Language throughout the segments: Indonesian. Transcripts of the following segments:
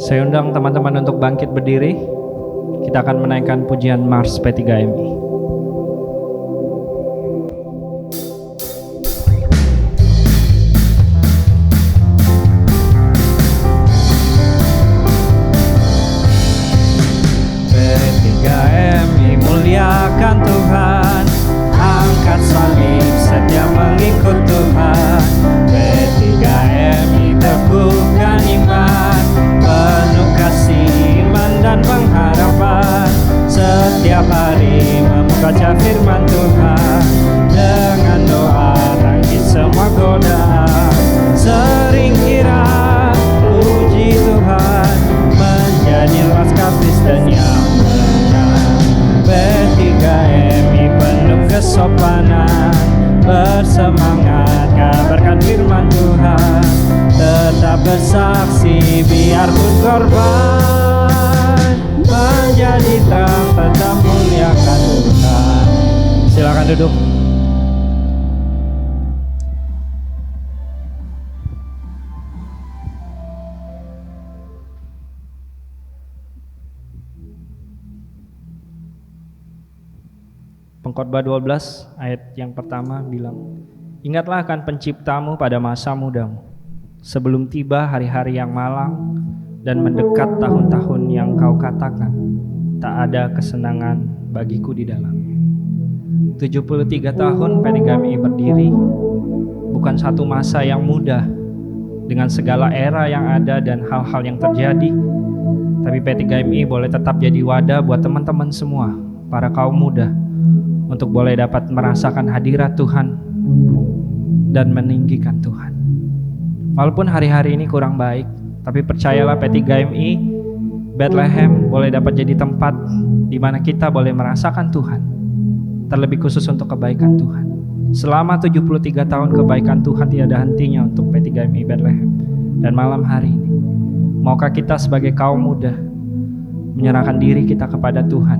Saya undang teman-teman untuk bangkit berdiri. Kita akan menaikkan pujian Mars P3MI. P3MI muliakan Tuhan, angkat salib setia mengikut Tuhan. P3MI teguhkan iman, penuh kasih, iman dan pengharapan. Setiap hari membaca firman Tuhan, dengan doa tangkis semua godaan. Sering kirap puji Tuhan, menjadi laskar Kristen yang benar. P3MI penuh kesopanan, bersemangat kabarkan firman Tuhan. Tetap bersaksi biarpun korban, menjadi terang tetap muliakan Tuhan. Silakan duduk. Pengkhotbah 12 ayat yang pertama bilang, ingatlah akan penciptamu pada masa mudamu, sebelum tiba hari-hari yang malang dan mendekat tahun-tahun yang kau katakan, tak ada kesenangan bagiku di dalamnya. 73 tahun P3MI berdiri, bukan satu masa yang mudah dengan segala era yang ada dan hal-hal yang terjadi. Tapi P3MI boleh tetap jadi wadah buat teman-teman semua, para kaum muda, untuk boleh dapat merasakan hadirat Tuhan dan meninggikan Tuhan. Walaupun hari-hari ini kurang baik, tapi percayalah P3MI Bethlehem boleh dapat jadi tempat di mana kita boleh merasakan Tuhan, terlebih khusus untuk kebaikan Tuhan. Selama 73 tahun kebaikan Tuhan tiada hentinya untuk P3MI Bethlehem. Dan malam hari ini, maukah kita sebagai kaum muda menyerahkan diri kita kepada Tuhan,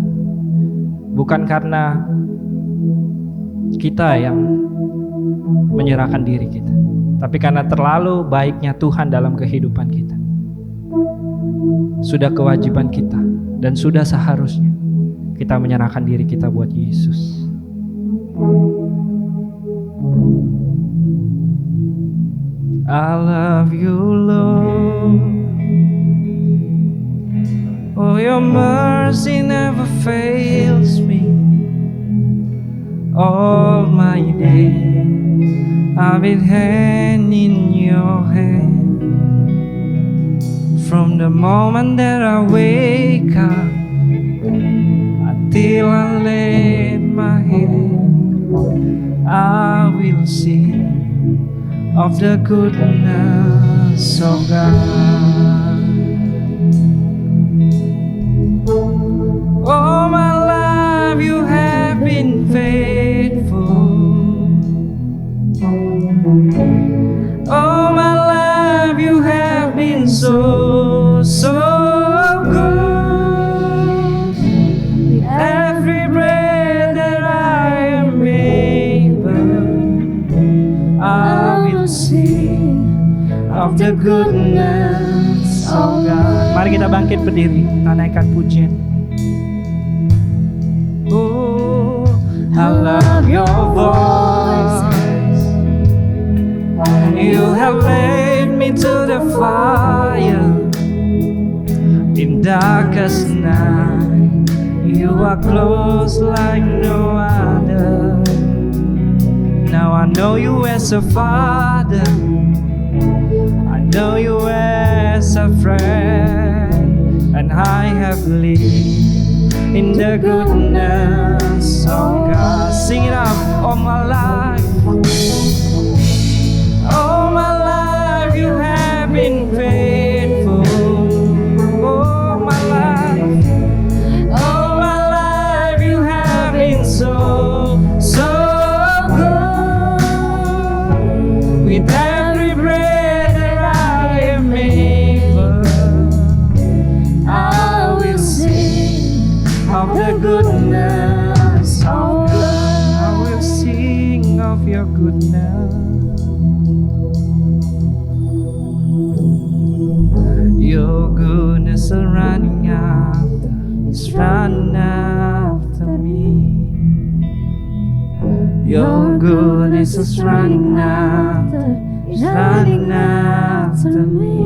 bukan karena kita yang menyerahkan diri kita, tapi karena terlalu baiknya Tuhan dalam kehidupan kita. Sudah kewajiban kita dan sudah seharusnya kita menyerahkan diri kita buat Yesus. I love you, Lord. Oh, your mercy never fails me. All my days I've been hand in your hand. From the moment that I wake up until I lay my head, I will sing of the goodness of God. All my life you have been faithful. All my life you have been so, so good. With every breath that I am able, I will sing of the goodness of God. Mari kita bangkit berdiri, kita naikkan pujian. Oh, I love your voice. You have led me to the fire in darkest night. You are close like no other. Now I know you as a father, I know you as a friend, and I have lived in the goodness of God. Sing it out. All my life, all my life you have been faithful. All my life you have been so, so good. With every breath that I am able, I will sing of the goodness of God. I will sing of your goodness. Your goodness Your goodness is running after me.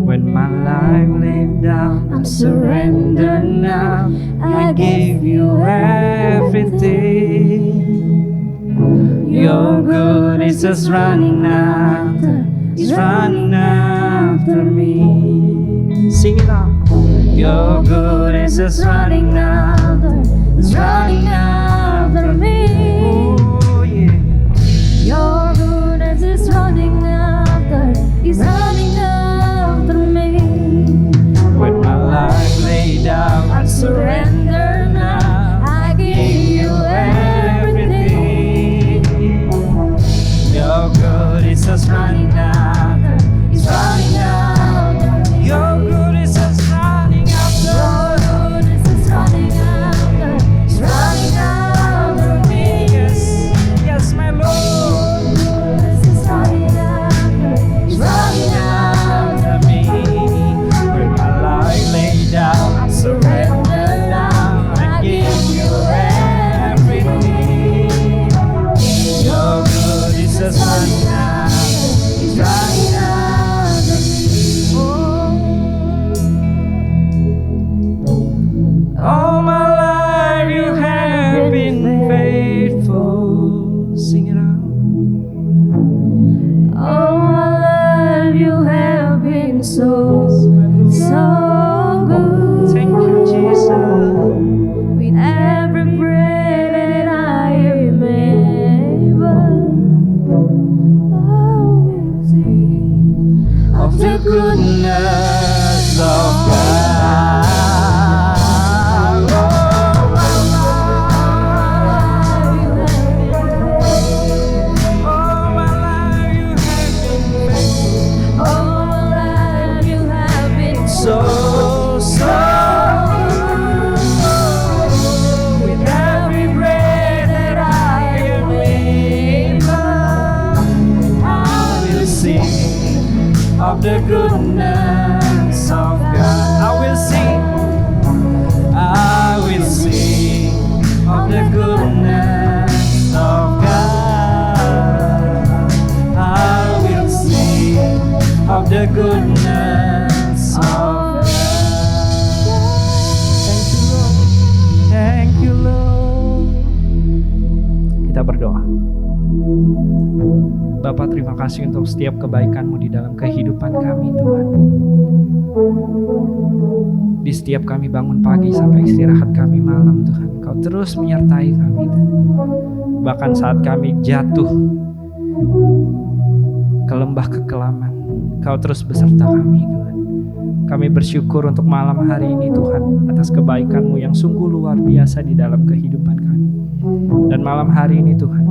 When my life laid down, I surrender now. I give you everything. Your goodness is running after me. Sing it out. Your goodness is running after me. Oh yeah. Your goodness is running after me. When my life laid down, I surrender now. I give you everything. Your goodness is running after. Your goodness is running after. Me. Yes, my Lord. Running after me. When my life laid down, I surrender now. I give you everything. Your goodness is running after me. All my life you have been faithful. Sing it out. All my life you have been so good. Thank you, Jesus. With every breath that I remember, I will sing Of the goodness of God. All my life you have been faithful. all my life you have been So with every breath that I remember, I will sing of the goodness of God. I will sing of the goodness of God. I will sing of the goodness of God. Thank you, Lord. Kita berdoa. Bapa, terima kasih untuk setiap kebaikan-Mu di dalam kehidupan kami, Tuhan. Di setiap kami bangun pagi sampai istirahat kami malam, Tuhan, Kau terus menyertai kami, Tuhan. Bahkan saat kami jatuh ke lembah kekelaman, Kau terus beserta kami, Tuhan. Kami bersyukur untuk malam hari ini, Tuhan, atas kebaikan-Mu yang sungguh luar biasa di dalam kehidupan kami. Dan malam hari ini, Tuhan,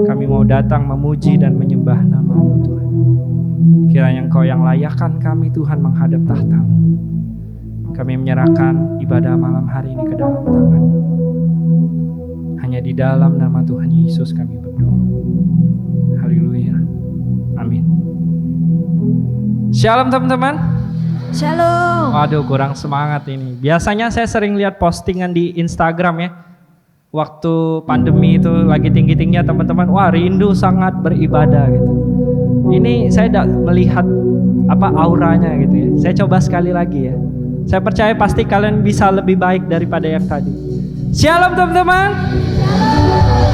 kami mau datang memuji dan menyembah nama-Mu, Tuhan. Kiranya Engkau yang layakkan kami, Tuhan, menghadap tahta-Mu. Kami menyerahkan ibadah malam hari ini ke dalam tangan-Mu. Hanya di dalam nama Tuhan Yesus kami berdoa. Haleluya. Amin. Shalom teman-teman. Shalom. Waduh, kurang semangat ini. Biasanya saya sering lihat postingan di Instagram ya. Waktu pandemi itu lagi tinggi-tingginya teman-teman, wah rindu sangat beribadah gitu. Ini saya melihat auranya gitu ya. Saya coba sekali lagi ya. Saya percaya pasti kalian bisa lebih baik daripada yang tadi. Shalom teman-teman.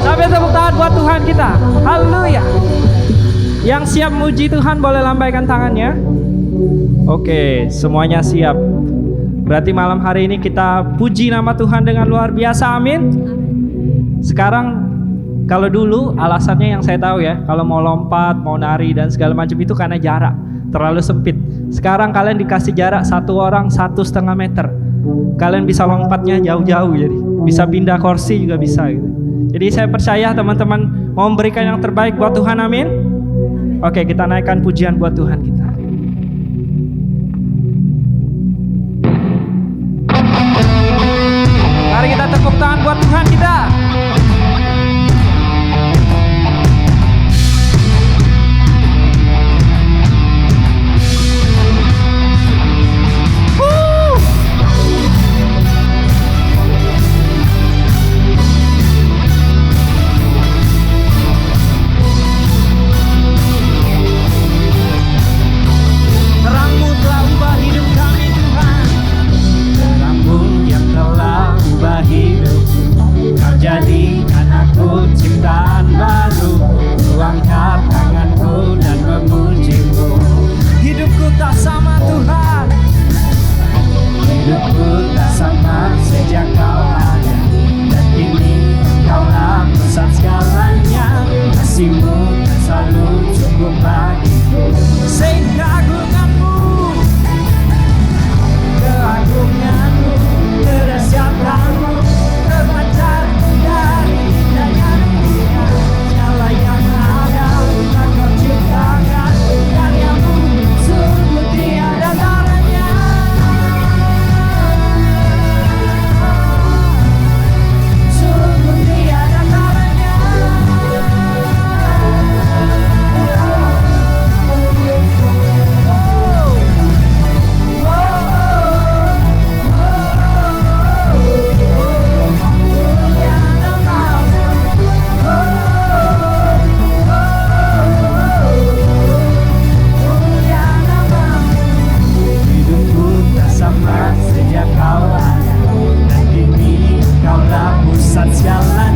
Sampai tepuk tangan buat Tuhan kita. Haleluya. Yang siap muji Tuhan boleh lambaikan tangannya. Oke, semuanya siap. Berarti malam hari ini kita puji nama Tuhan dengan luar biasa. Amin. Sekarang kalau dulu alasannya yang saya tahu ya, kalau mau lompat, mau nari dan segala macam itu karena jarak terlalu sempit. Sekarang kalian dikasih jarak satu orang 1,5 meter. Kalian bisa lompatnya jauh-jauh, jadi bisa pindah kursi juga bisa gitu. Jadi saya percaya teman-teman mau memberikan yang terbaik buat Tuhan. Amin. Oke, kita naikkan pujian buat Tuhan kita. Mari kita tepuk tangan buat Tuhan kita.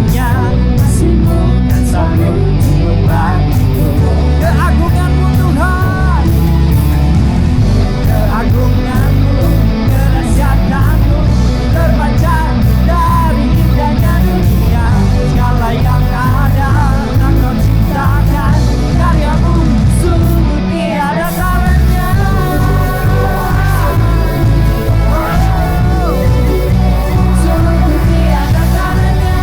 kasih-Nya kasih-Mu kan selalu cukup bagiku. Keagungan-Mu Tuhan, keagungan-Mu, kedahsyatan-Mu terpancar dari indahnya dunia. Segala yang ada Engkau ciptakan, karya-Mu sungguh tiada taranya. Sungguh tiada taranya.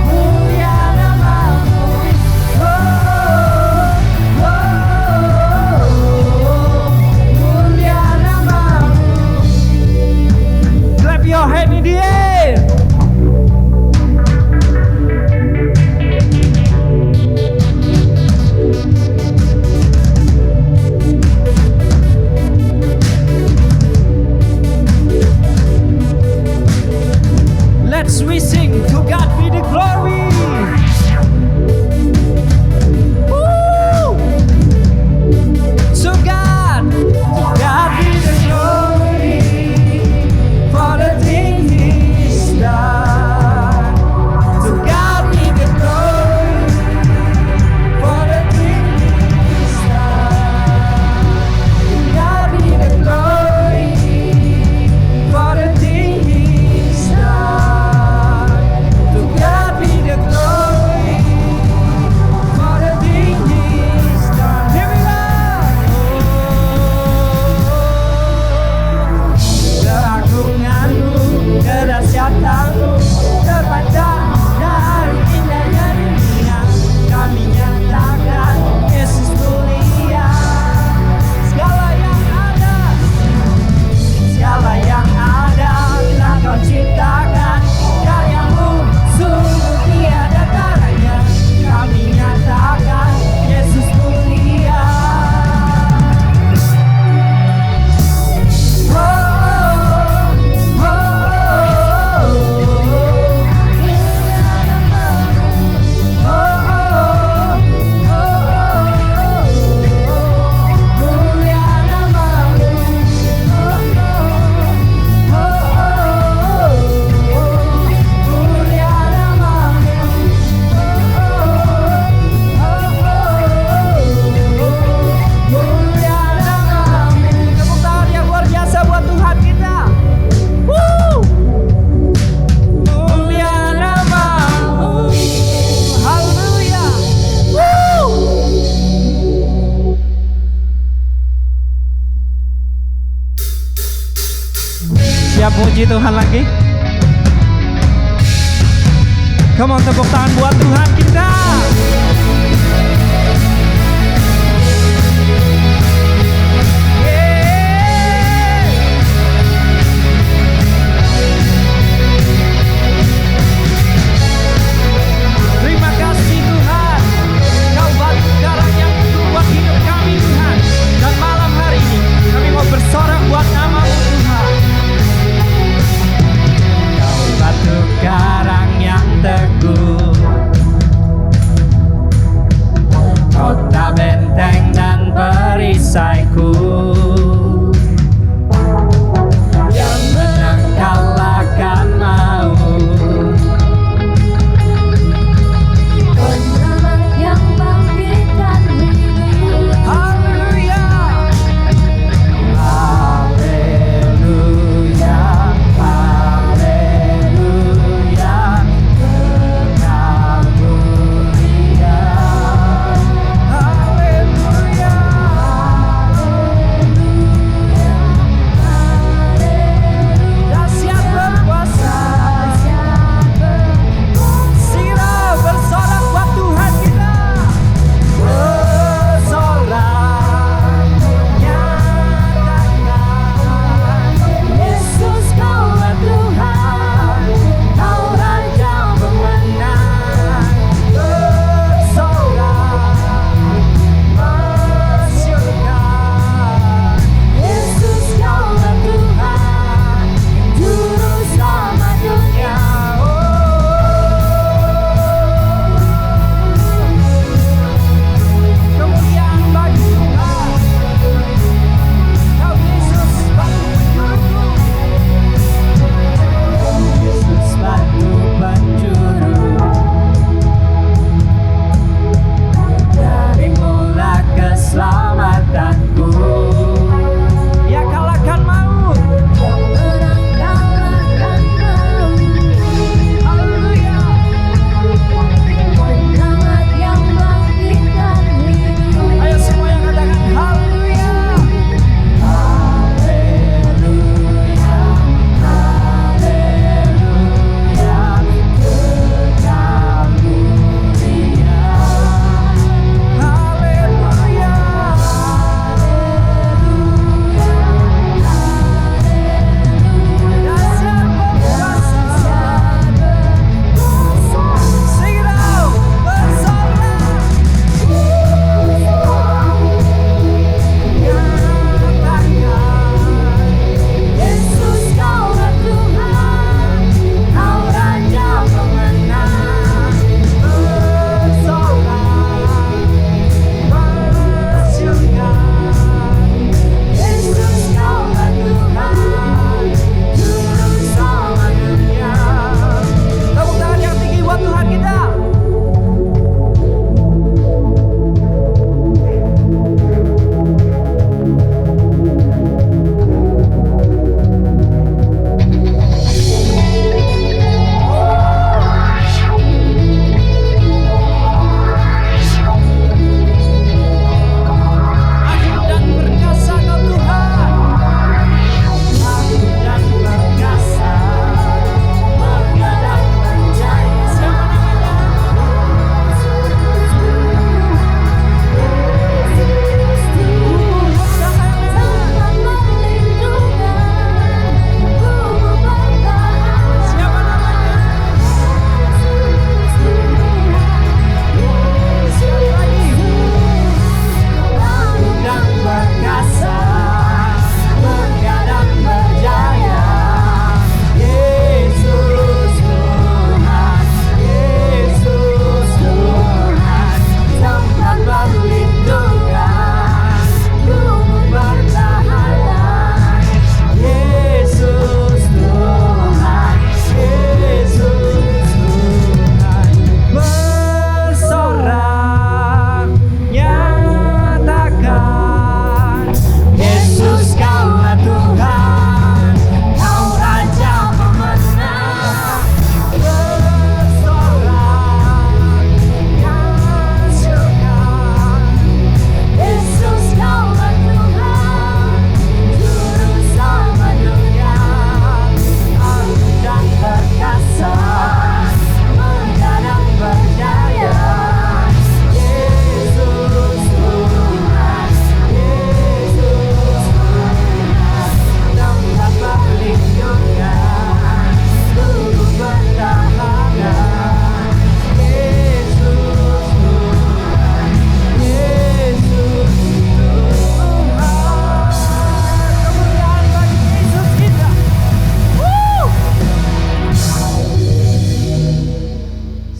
Mulia nama-Mu, mulia nama-Mu. Clap your hand in the air. Let's we sing, to God be the glory. Woo! To God be the glory for the things He's done. To God be the glory for the things He's done. To God be the glory for the things He's done. To God be the glory for the things He's done. Here we go. Keagungan-Mu, kedahsyatan-Mu terpancar dari indahnya dunia. Kami nyatakan Yesus mulia. Segala yang ada telah Kau ciptakan, karya-Mu sungguh tiada taranya. Kami nyatakan Yesus mulia. Tepuk tangan yang luar biasa buat Tuhan kita. Woo! Mulia nama-Mu. Haleluya. Woo! Siap puji Tuhan lagi? Come on, tepuk tangan buat Tuhan kita. Terima kasih Tuhan, Kau batu karang yang teguh buat hidup kami Tuhan. Dan malam hari ini kami mau bersorak buat nama-Mu Tuhan. Kau batu karang yang teguh, kota benteng dan perisaiku, yang menang kalahkan maut. Penyelamat yang bangkitkan hidup. Haleluya, haleluya, haleluya. Engkau mulia. Haleluya,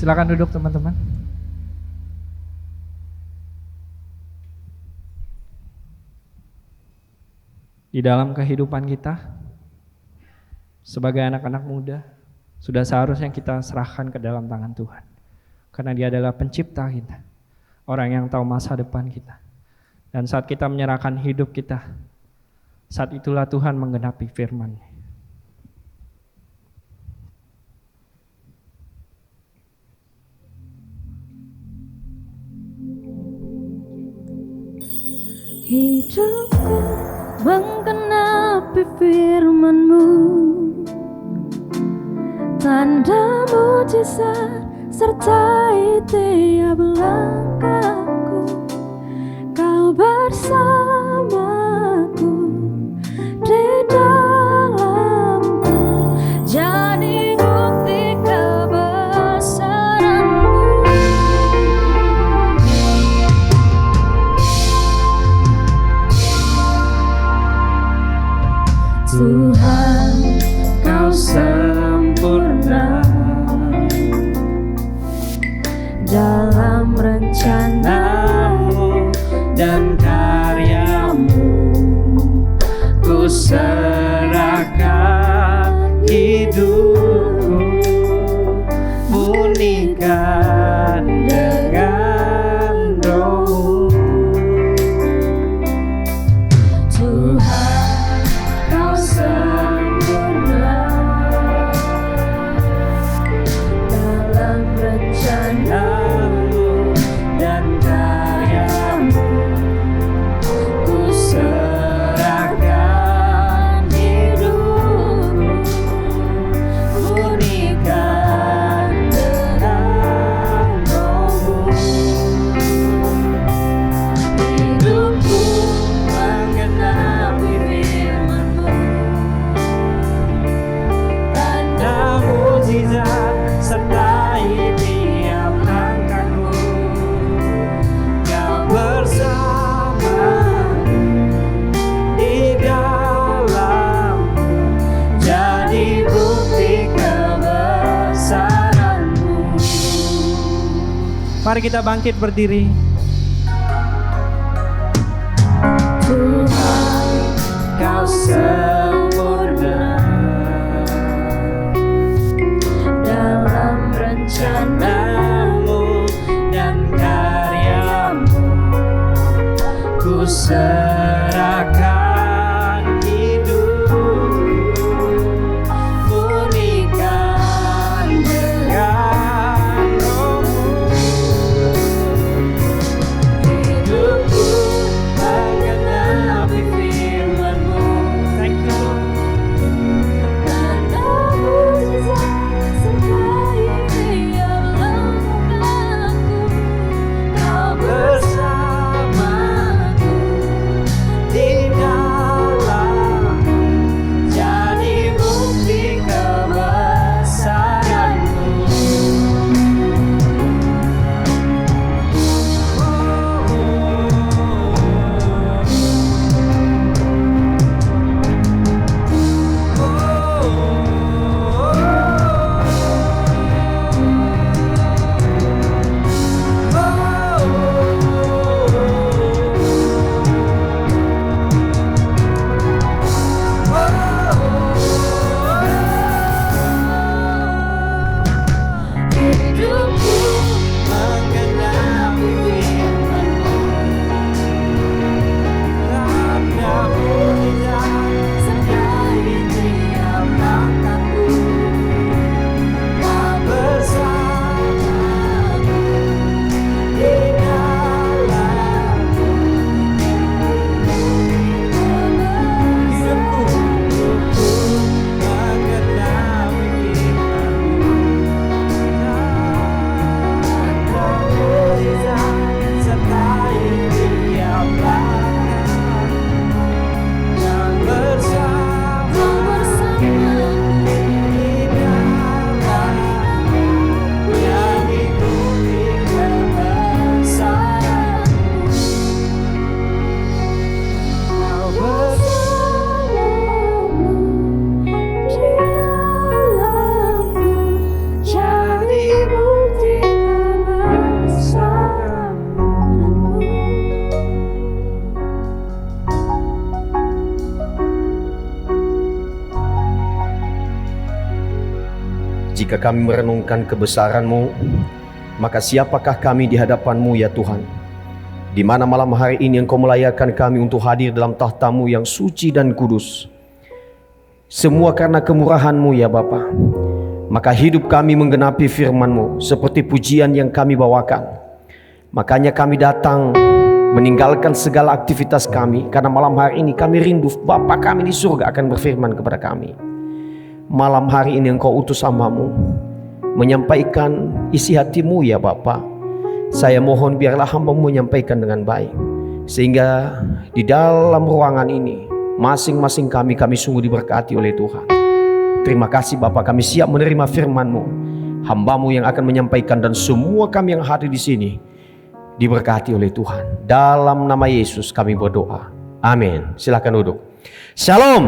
Silakan duduk teman-teman. Di dalam kehidupan kita sebagai anak-anak muda, sudah seharusnya kita serahkan ke dalam tangan Tuhan. Karena Dia adalah pencipta kita, orang yang tahu masa depan kita. Dan saat kita menyerahkan hidup kita, saat itulah Tuhan menggenapi firman-Nya. Hidupku menggenapi firman-Mu, tanda mujizat sertai tiap langkahku. Kau bersamaku di dalamku, jadi bukti kebesaran-Mu. Tuhan, Kau sempurna dalam rencana-Mu dan karya-Mu. Ku serahkan hidupku, murnikan dengan Roh-Mu. Tuhan, Kau sempurna dalam rencana-Mu dan karya-Mu. ku Serahkan hidupku, murnikan dengan Roh-Mu. Hidupku menggenapi firman-Mu, tanda mujizat sertai tiap langkahku. Kau bersamaku di dalamku, jadi bukti kebesaran-Mu. Mari kita bangkit berdiri. Tuhan, Kau sempurna dalam rencana rencana-Mu dan karya-Mu. Ku serahkan hidupku, murnikan dengan Roh-Mu. Hidupku menggenapi firman-Mu. Thank you, Lord. tanda mujizat sertai tiap langkahku. Kau Bersamaku jika kami merenungkan kebesaran-Mu, maka siapakah kami di hadapan-Mu ya Tuhan? Di mana malam hari ini Engkau melayakkan kami untuk hadir dalam tahta-Mu yang suci dan kudus. Semua karena kemurahan-Mu ya Bapa. Maka hidup kami menggenapi firman-Mu seperti pujian yang kami bawakan. Makanya kami datang meninggalkan segala aktivitas kami, karena malam hari ini kami rindu Bapa kami di surga akan berfirman kepada kami. Malam hari ini Engkau utus hamba-Mu menyampaikan isi hati-Mu ya Bapa. Saya mohon biarlah hamba-Mu menyampaikan dengan baik, sehingga di dalam ruangan ini masing-masing kami sungguh diberkati oleh Tuhan. Terima kasih Bapa, kami siap menerima firman-Mu. Hamba-Mu yang akan menyampaikan dan semua kami yang hadir di sini diberkati oleh Tuhan. Dalam nama Yesus kami berdoa. Amin. Silakan duduk. Shalom.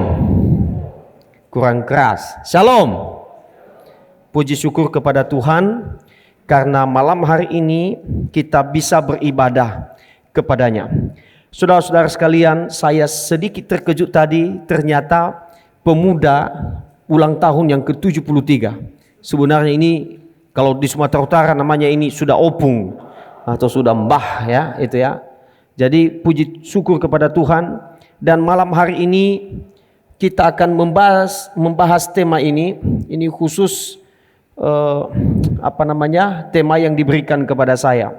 Kurang keras. Shalom. Puji syukur kepada Tuhan karena malam hari ini kita bisa beribadah kepadanya. Saudara-saudara sekalian, saya sedikit terkejut tadi, ternyata pemuda ulang tahun yang ke-73. Sebenarnya ini kalau di Sumatera Utara namanya ini sudah opung atau sudah mbah ya, itu ya. Jadi puji syukur kepada Tuhan, dan malam hari ini kita akan membahas tema ini khusus tema yang diberikan kepada saya.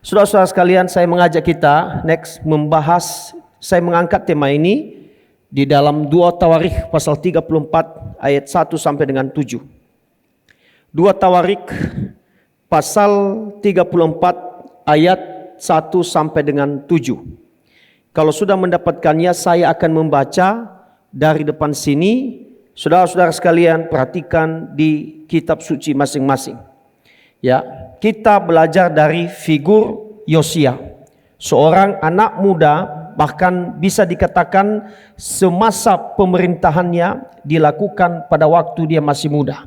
Saudara-saudara sekalian, saya mengajak kita saya mengangkat tema ini di dalam 2 Tawarikh pasal 34 ayat 1 sampai dengan 7. 2 Tawarikh pasal 34 ayat 1 sampai dengan 7. Kalau sudah mendapatkannya, saya akan membaca dari depan sini. Saudara-saudara sekalian, perhatikan di kitab suci masing-masing. Ya, kita belajar dari figur Yosia, seorang anak muda, bahkan bisa dikatakan semasa pemerintahannya dilakukan pada waktu dia masih muda.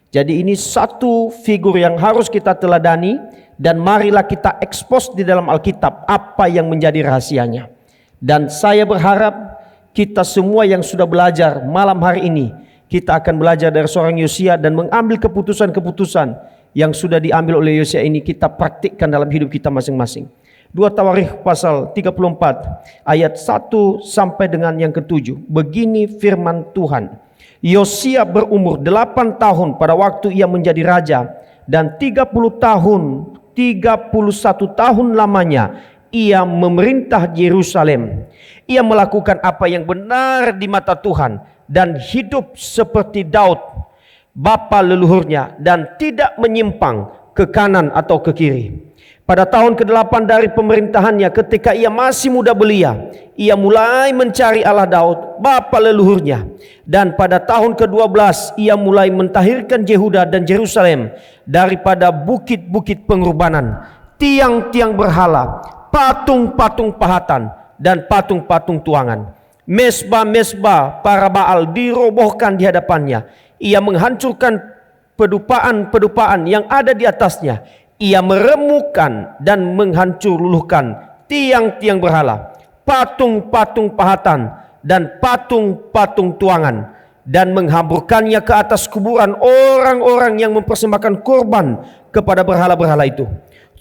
Jadi ini satu figur yang harus kita teladani, dan marilah kita ekspos di dalam Alkitab apa yang menjadi rahasianya. Dan saya berharap kita semua yang sudah belajar malam hari ini, kita akan belajar dari seorang Yosia dan mengambil keputusan-keputusan yang sudah diambil oleh Yosia ini, kita praktikkan dalam hidup kita masing-masing. 2 Tawarikh pasal 34 ayat 1 sampai dengan yang ke-7. Begini firman Tuhan. Yosia berumur 8 tahun pada waktu ia menjadi raja, dan 31 tahun lamanya ia memerintah Yerusalem. Ia melakukan apa yang benar di mata Tuhan dan hidup seperti Daud bapa leluhurnya, dan tidak menyimpang ke kanan atau ke kiri. Pada tahun ke-8 dari pemerintahannya, ketika ia masih muda belia, ia mulai mencari Allah Daud bapa leluhurnya, dan pada tahun ke-12 ia mulai mentahirkan Yehuda dan Yerusalem daripada bukit-bukit pengorbanan, tiang-tiang berhala, patung-patung pahatan, dan patung-patung tuangan. Mesbah-mesbah para Baal dirobohkan di hadapannya. Ia menghancurkan pedupaan-pedupaan yang ada di atasnya. Ia meremukkan dan menghancur luluhkan tiang-tiang berhala, patung-patung pahatan, dan patung-patung tuangan, dan menghamburkannya ke atas kuburan orang-orang yang mempersembahkan korban kepada berhala-berhala itu.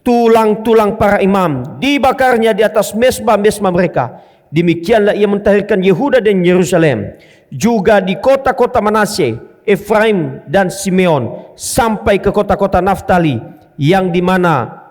Tulang-tulang para imam dibakarnya di atas mesbah-mesbah mereka. Demikianlah ia mentahirkan Yehuda dan Yerusalem, juga di kota-kota Manasye, Efraim dan Simeon, sampai ke kota-kota Naftali yang di mana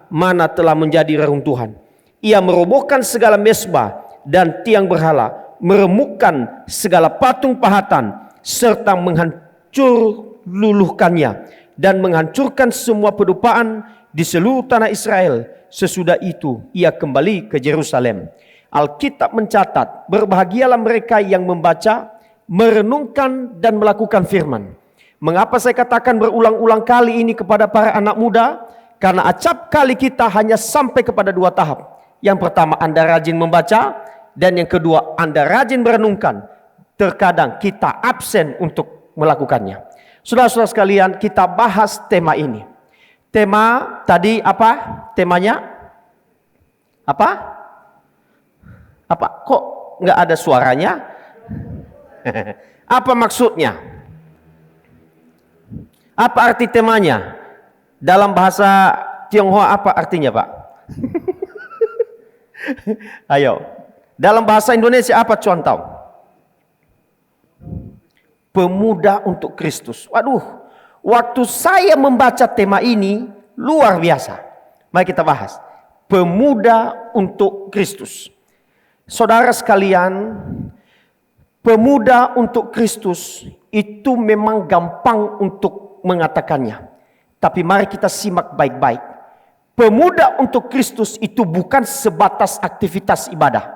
telah menjadi reruntuhan. Ia merobohkan segala mesbah dan tiang berhala, meremukkan segala patung pahatan, serta menghancur luluhkannya, dan menghancurkan semua pedupaan di seluruh tanah Israel. Sesudah itu ia kembali ke Yerusalem. Alkitab mencatat, berbahagialah mereka yang membaca, merenungkan, dan melakukan firman. Mengapa saya katakan berulang-ulang kali ini kepada para anak muda? Karena acap kali kita hanya sampai kepada 2 tahap. Yang pertama, Anda rajin membaca, dan yang kedua, Anda rajin merenungkan. Terkadang kita absen untuk melakukannya. Saudara-saudara sekalian, kita bahas tema ini. Tema tadi apa? Temanya apa? Apa? Kok nggak ada suaranya? Apa maksudnya? Apa arti temanya? Dalam bahasa Tionghoa apa artinya, Pak? Ayo. Dalam bahasa Indonesia apa contoh? Pemuda untuk Kristus. Waduh, waktu saya membaca tema ini luar biasa. Mari kita bahas. Pemuda untuk Kristus. Saudara sekalian, pemuda untuk Kristus itu memang gampang untuk mengatakannya. Tapi mari kita simak baik-baik. Pemuda untuk Kristus itu bukan sebatas aktivitas ibadah.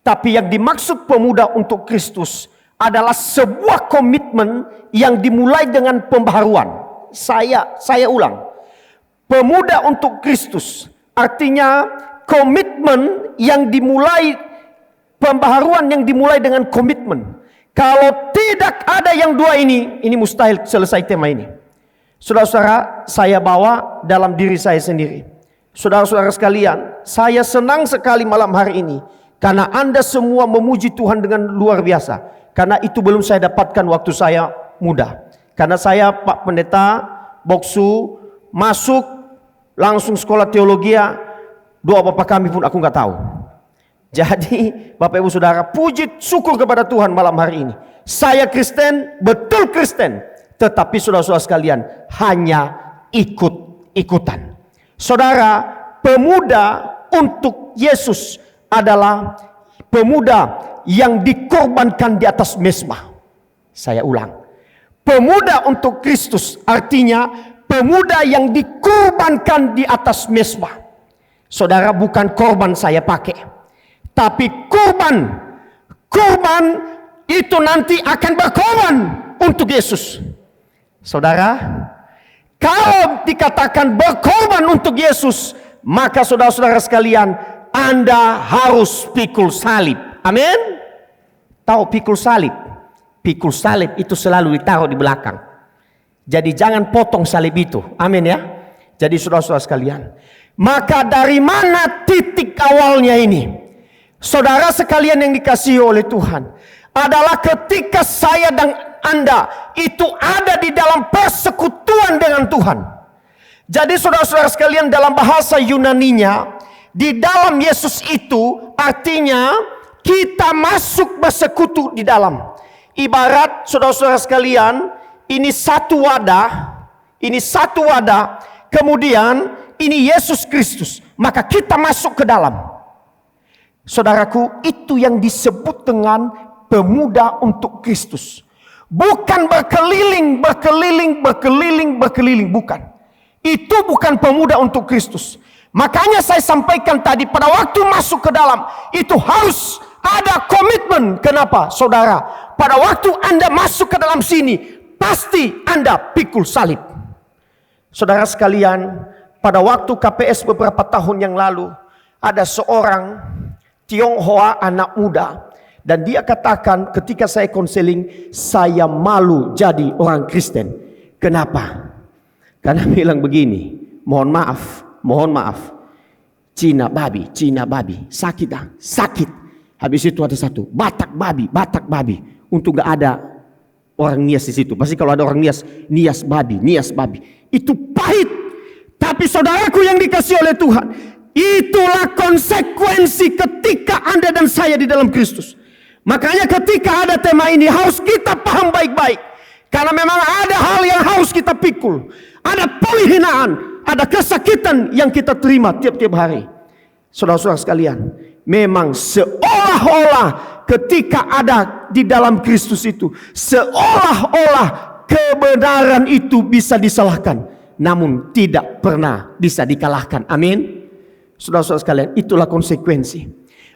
Tapi yang dimaksud pemuda untuk Kristus adalah sebuah komitmen yang dimulai dengan pembaharuan. Saya ulang. Pemuda untuk Kristus artinya komitmen yang dimulai, pembaharuan yang dimulai dengan komitmen. Kalau tidak ada yang dua ini mustahil selesai tema ini. Saudara-saudara, saya bawa dalam diri saya sendiri. Saudara-saudara sekalian, saya senang sekali malam hari ini karena Anda semua memuji Tuhan dengan luar biasa. Karena itu belum saya dapatkan waktu saya muda. Karena saya Pak Pendeta Boksu masuk langsung sekolah teologi, doa bapak kami pun aku nggak tahu. Jadi Bapak Ibu Saudara, puji syukur kepada Tuhan malam hari ini. Saya Kristen, betul Kristen. Tetapi saudara-saudara sekalian, hanya ikut-ikutan. Saudara, pemuda untuk Yesus adalah pemuda yang dikorbankan di atas mezbah. Saya ulang. Pemuda untuk Kristus artinya pemuda yang dikorbankan di atas mezbah. Saudara, bukan korban saya pakai, tapi kurban itu nanti akan berkorban untuk Yesus. Saudara, kalau dikatakan berkorban untuk Yesus, maka saudara-saudara sekalian, Anda harus pikul salib. Amin. Tahu pikul salib? Pikul salib itu selalu ditaruh di belakang. Jadi jangan potong salib itu. Amin ya. Jadi saudara-saudara sekalian, maka dari mana titik awalnya ini? Saudara sekalian yang dikasihi oleh Tuhan, adalah ketika saya dan Anda itu ada di dalam persekutuan dengan Tuhan. Jadi saudara-saudara sekalian, dalam bahasa Yunaninya, di dalam Yesus itu artinya kita masuk bersekutu di dalam. Ibarat saudara-saudara sekalian, ini satu wadah, kemudian ini Yesus Kristus, maka kita masuk ke dalam. Saudaraku, itu yang disebut dengan pemuda untuk Kristus. Bukan berkeliling, bukan. Itu bukan pemuda untuk Kristus. Makanya saya sampaikan tadi, pada waktu masuk ke dalam, itu harus ada komitmen. Kenapa? Saudara, pada waktu Anda masuk ke dalam sini, pasti Anda pikul salib. Saudara sekalian, pada waktu KPS beberapa tahun yang lalu, ada seorang Tionghoa anak muda, dan dia katakan ketika saya konseling, saya malu jadi orang Kristen. Kenapa? Karena bilang begini, mohon maaf, Cina babi, sakit. Habis itu ada satu, Batak babi. Untuk gak ada orang Nias di situ. Pasti kalau ada orang Nias babi. Itu pahit. Tapi saudaraku yang dikasih oleh Tuhan, itulah konsekuensi ketika Anda dan saya di dalam Kristus. Makanya ketika ada tema ini harus kita paham baik-baik. Karena memang ada hal yang harus kita pikul. Ada penghinaan, ada kesakitan yang kita terima tiap-tiap hari. Saudara-saudara sekalian, memang seolah-olah ketika ada di dalam Kristus itu, seolah-olah kebenaran itu bisa disalahkan, namun tidak pernah bisa dikalahkan. Amin. Saudara-saudara sekalian, itulah konsekuensi.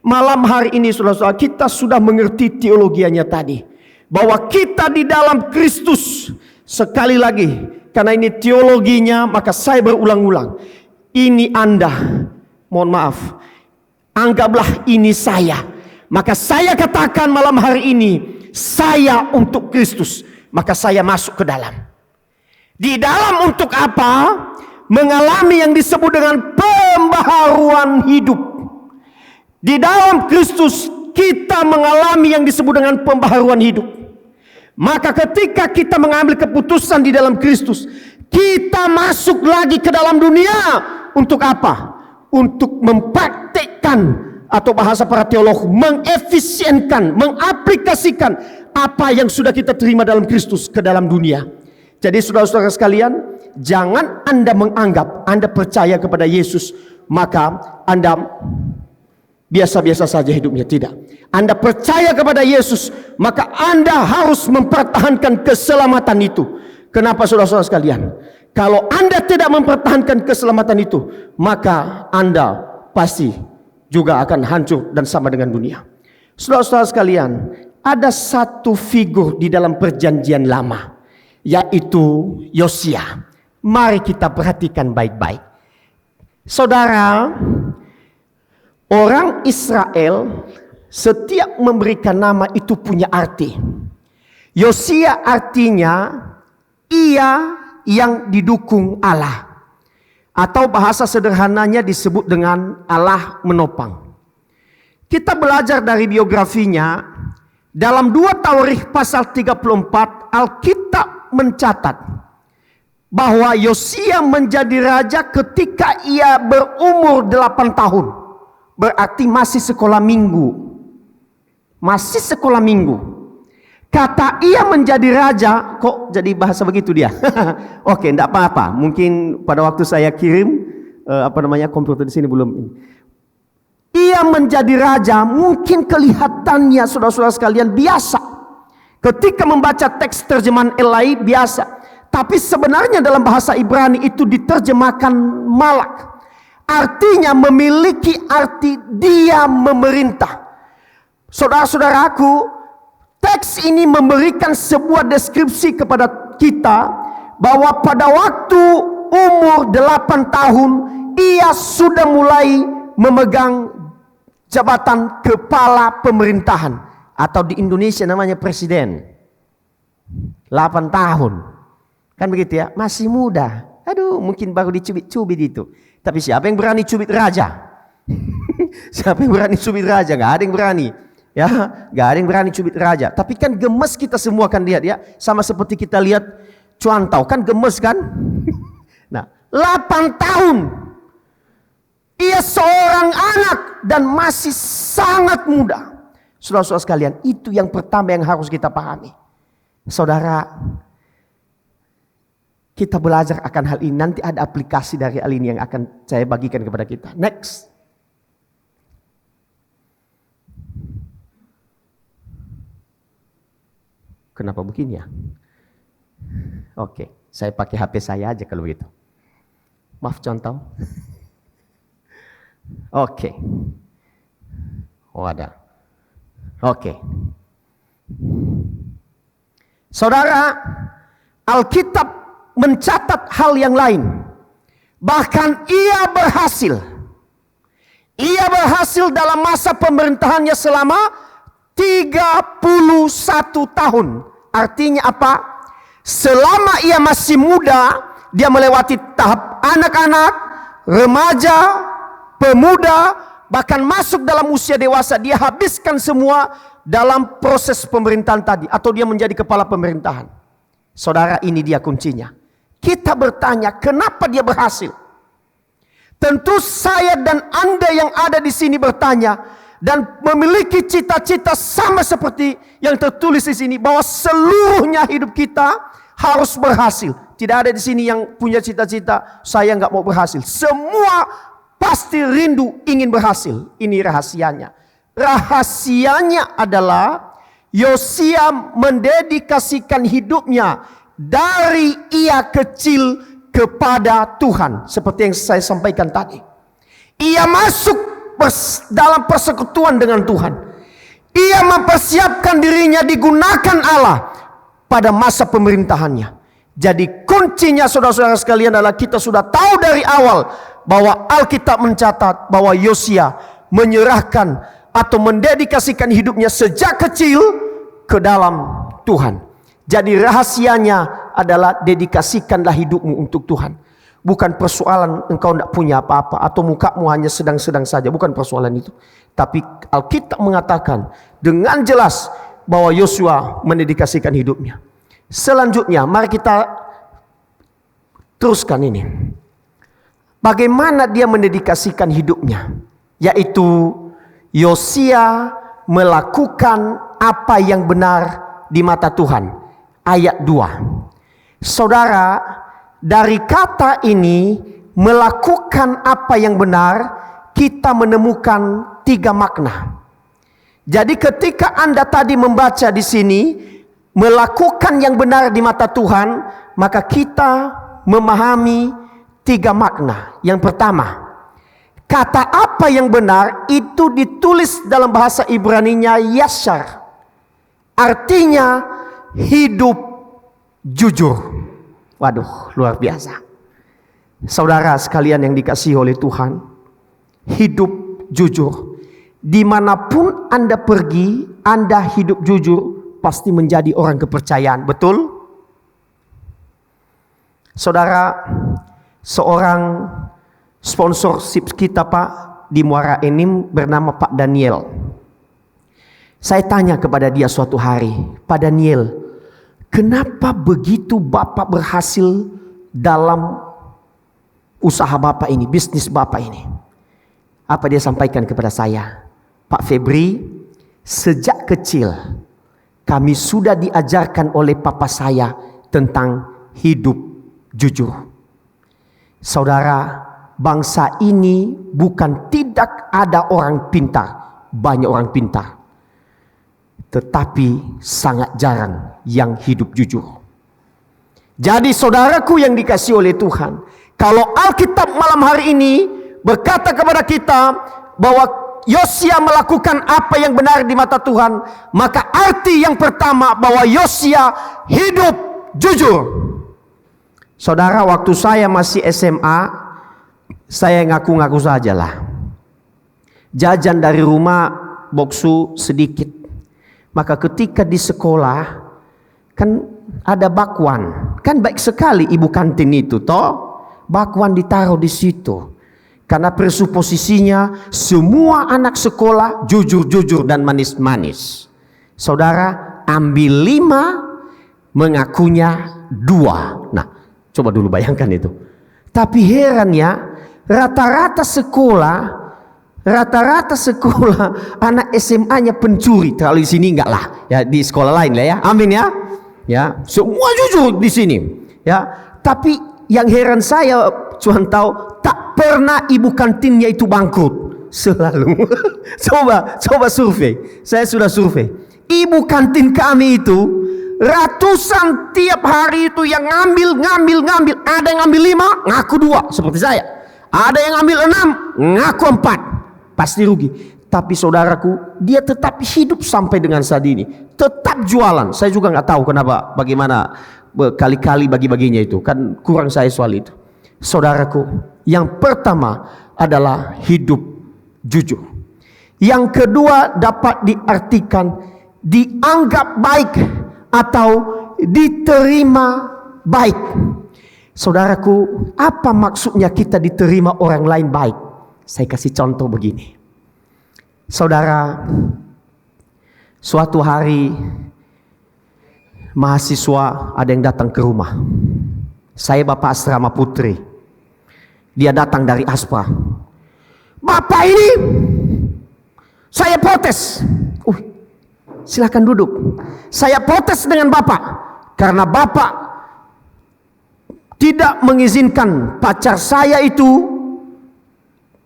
Malam hari ini saudara-saudara, kita sudah mengerti teologianya tadi, bahwa kita di dalam Kristus. Sekali lagi, karena ini teologinya, maka saya berulang-ulang. Ini Anda, mohon maaf, anggaplah ini saya. Maka saya katakan malam hari ini, saya untuk Kristus. Maka saya masuk ke dalam. Di dalam untuk apa? Mengalami yang disebut dengan pembaharuan hidup. Di dalam Kristus kita mengalami yang disebut dengan pembaharuan hidup. Maka ketika kita mengambil keputusan di dalam Kristus, kita masuk lagi ke dalam dunia. Untuk apa? Untuk mempraktekkan, atau bahasa para teolog, mengefisienkan, mengaplikasikan apa yang sudah kita terima dalam Kristus ke dalam dunia. Jadi saudara-saudara sekalian, jangan Anda menganggap Anda percaya kepada Yesus, maka Anda biasa-biasa saja hidupnya. Tidak. Anda percaya kepada Yesus, maka Anda harus mempertahankan keselamatan itu. Kenapa saudara-saudara sekalian? Kalau Anda tidak mempertahankan keselamatan itu, maka Anda pasti juga akan hancur dan sama dengan dunia. Saudara-saudara sekalian, ada satu figur di dalam perjanjian lama, yaitu Yosia. Mari kita perhatikan baik-baik. Saudara, orang Israel setiap memberikan nama itu punya arti. Yosia artinya ia yang didukung Allah, atau bahasa sederhananya disebut dengan Allah menopang. Kita belajar dari biografinya. Dalam 2 Tawarikh pasal 34, Alkitab mencatat bahwa Yosia menjadi raja ketika ia berumur 8 tahun. Berarti masih sekolah minggu. Masih sekolah minggu. Kata ia menjadi raja, kok jadi bahasa begitu dia? Oke, enggak apa-apa. Mungkin pada waktu saya kirim komputer di sini belum. Ia menjadi raja, mungkin kelihatannya saudara-saudara sekalian biasa. Ketika membaca teks terjemahan Elai biasa. Tapi sebenarnya dalam bahasa Ibrani itu diterjemahkan malak. Artinya memiliki arti dia memerintah. Saudara-saudaraku, teks ini memberikan sebuah deskripsi kepada kita bahwa pada waktu umur 8 tahun ia sudah mulai memegang jabatan kepala pemerintahan, atau di Indonesia namanya presiden. 8 tahun. Kan begitu ya, masih muda. Aduh, mungkin baru dicubit-cubit itu. Tapi siapa yang berani cubit raja? Siapa yang berani cubit raja? Gak ada yang berani. Ya, gak ada yang berani cubit raja. Tapi kan gemes kita semua kan lihat ya. Sama seperti kita lihat Cuantau, kan gemes kan? Nah, 8 tahun. Ia seorang anak dan masih sangat muda. Saudara-saudara sekalian, itu yang pertama yang harus kita pahami. Saudara, kita belajar akan hal ini. Nanti ada aplikasi dari hal ini yang akan saya bagikan kepada kita. Next. Kenapa begini ya? Oke, saya pakai HP saya aja kalau begitu. Maaf contoh. Oke. Oh ada. Oke. Saudara, Alkitab mencatat hal yang lain. Bahkan ia berhasil. Ia berhasil dalam masa pemerintahannya selama 31 tahun. Artinya apa? Selama ia masih muda, dia melewati tahap anak-anak, remaja, pemuda, bahkan masuk dalam usia dewasa. Dia habiskan semua dalam proses pemerintahan tadi, atau dia menjadi kepala pemerintahan. Saudara, ini dia kuncinya. Kita bertanya, kenapa dia berhasil? Tentu saya dan Anda yang ada di sini bertanya dan memiliki cita-cita sama seperti yang tertulis di sini, bahwa seluruhnya hidup kita harus berhasil. Tidak ada di sini yang punya cita-cita saya nggak mau berhasil. Semua pasti rindu ingin berhasil. Ini rahasianya. Rahasianya adalah Yosia mendedikasikan hidupnya dari ia kecil kepada Tuhan. Seperti yang saya sampaikan tadi. Ia masuk dalam persekutuan dengan Tuhan. Ia mempersiapkan dirinya digunakan Allah pada masa pemerintahannya. Jadi kuncinya saudara-saudara sekalian adalah kita sudah tahu dari awal bahwa Alkitab mencatat bahwa Yosia menyerahkan atau mendedikasikan hidupnya sejak kecil ke dalam Tuhan. Jadi rahasianya adalah dedikasikanlah hidupmu untuk Tuhan. Bukan persoalan engkau tidak punya apa-apa atau mukamu hanya sedang-sedang saja. Bukan persoalan itu. Tapi Alkitab mengatakan dengan jelas bahwa Yosua mendedikasikan hidupnya. Selanjutnya, mari kita teruskan ini. Bagaimana dia mendedikasikan hidupnya? Yaitu Yosia melakukan apa yang benar di mata Tuhan. Ayat 2. Saudara, dari kata ini melakukan apa yang benar, kita menemukan 3 makna. Jadi ketika Anda tadi membaca di sini melakukan yang benar di mata Tuhan, maka kita memahami 3 makna. Yang pertama, kata apa yang benar itu ditulis dalam bahasa Ibraninya yashar. Artinya hidup jujur. Waduh, luar biasa. Saudara sekalian yang dikasihi oleh Tuhan, hidup jujur. Dimanapun Anda pergi, Anda hidup jujur, pasti menjadi orang kepercayaan. Betul? Saudara, seorang sponsorship kita Pak di Muara Enim bernama Pak Daniel. Saya tanya kepada dia suatu hari, Pak Daniel, kenapa begitu Bapak berhasil dalam usaha Bapak ini, bisnis Bapak ini? Apa dia sampaikan kepada saya? Pak Febri, sejak kecil kami sudah diajarkan oleh papa saya tentang hidup jujur. Saudara, bangsa ini bukan tidak ada orang pintar, banyak orang pintar. Tetapi sangat jarang yang hidup jujur. Jadi saudaraku yang dikasihi oleh Tuhan, kalau Alkitab malam hari ini berkata kepada kita bahwa Yosia melakukan apa yang benar di mata Tuhan, maka arti yang pertama bahwa Yosia hidup jujur. Saudara, waktu saya masih SMA, saya ngaku-ngaku sajalah. Jajan dari rumah boksu sedikit. Maka ketika di sekolah kan ada bakwan. Kan baik sekali ibu kantin itu toh. Bakwan ditaruh di situ. Karena presuposisinya semua anak sekolah jujur-jujur dan manis-manis. Saudara, ambil 5, mengakunya 2. Nah, coba dulu bayangkan itu. Tapi herannya, rata-rata sekolah anak SMA-nya pencuri. Kalau di sini enggak lah, ya di sekolah lain lah ya. Amin ya. Ya, semua jujur di sini. Ya, tapi yang heran saya, Tuhan tahu, tak pernah ibu kantinnya itu bangkrut. Selalu. Coba survei. Saya sudah survei. Ibu kantin kami itu ratusan tiap hari itu yang ngambil. Ada yang ngambil 5, ngaku 2 seperti saya. Ada yang ngambil 6, ngaku 4. Pasti rugi. Tapi saudaraku, dia tetap hidup sampai dengan saat ini. Tetap jualan. Saya juga nggak tahu kenapa, bagaimana berkali-kali bagi-baginya itu. Kan kurang saya soal itu. Saudaraku, yang pertama adalah hidup jujur. Yang kedua dapat diartikan dianggap baik atau diterima baik. Saudaraku, apa maksudnya kita diterima orang lain baik? Saya kasih contoh begini. Saudara, suatu hari mahasiswa ada yang datang ke rumah. Saya Bapak Asrama Putri. Dia datang dari Aspra. Bapak ini, saya protes. Silakan duduk. Saya protes dengan Bapak karena Bapak tidak mengizinkan pacar saya itu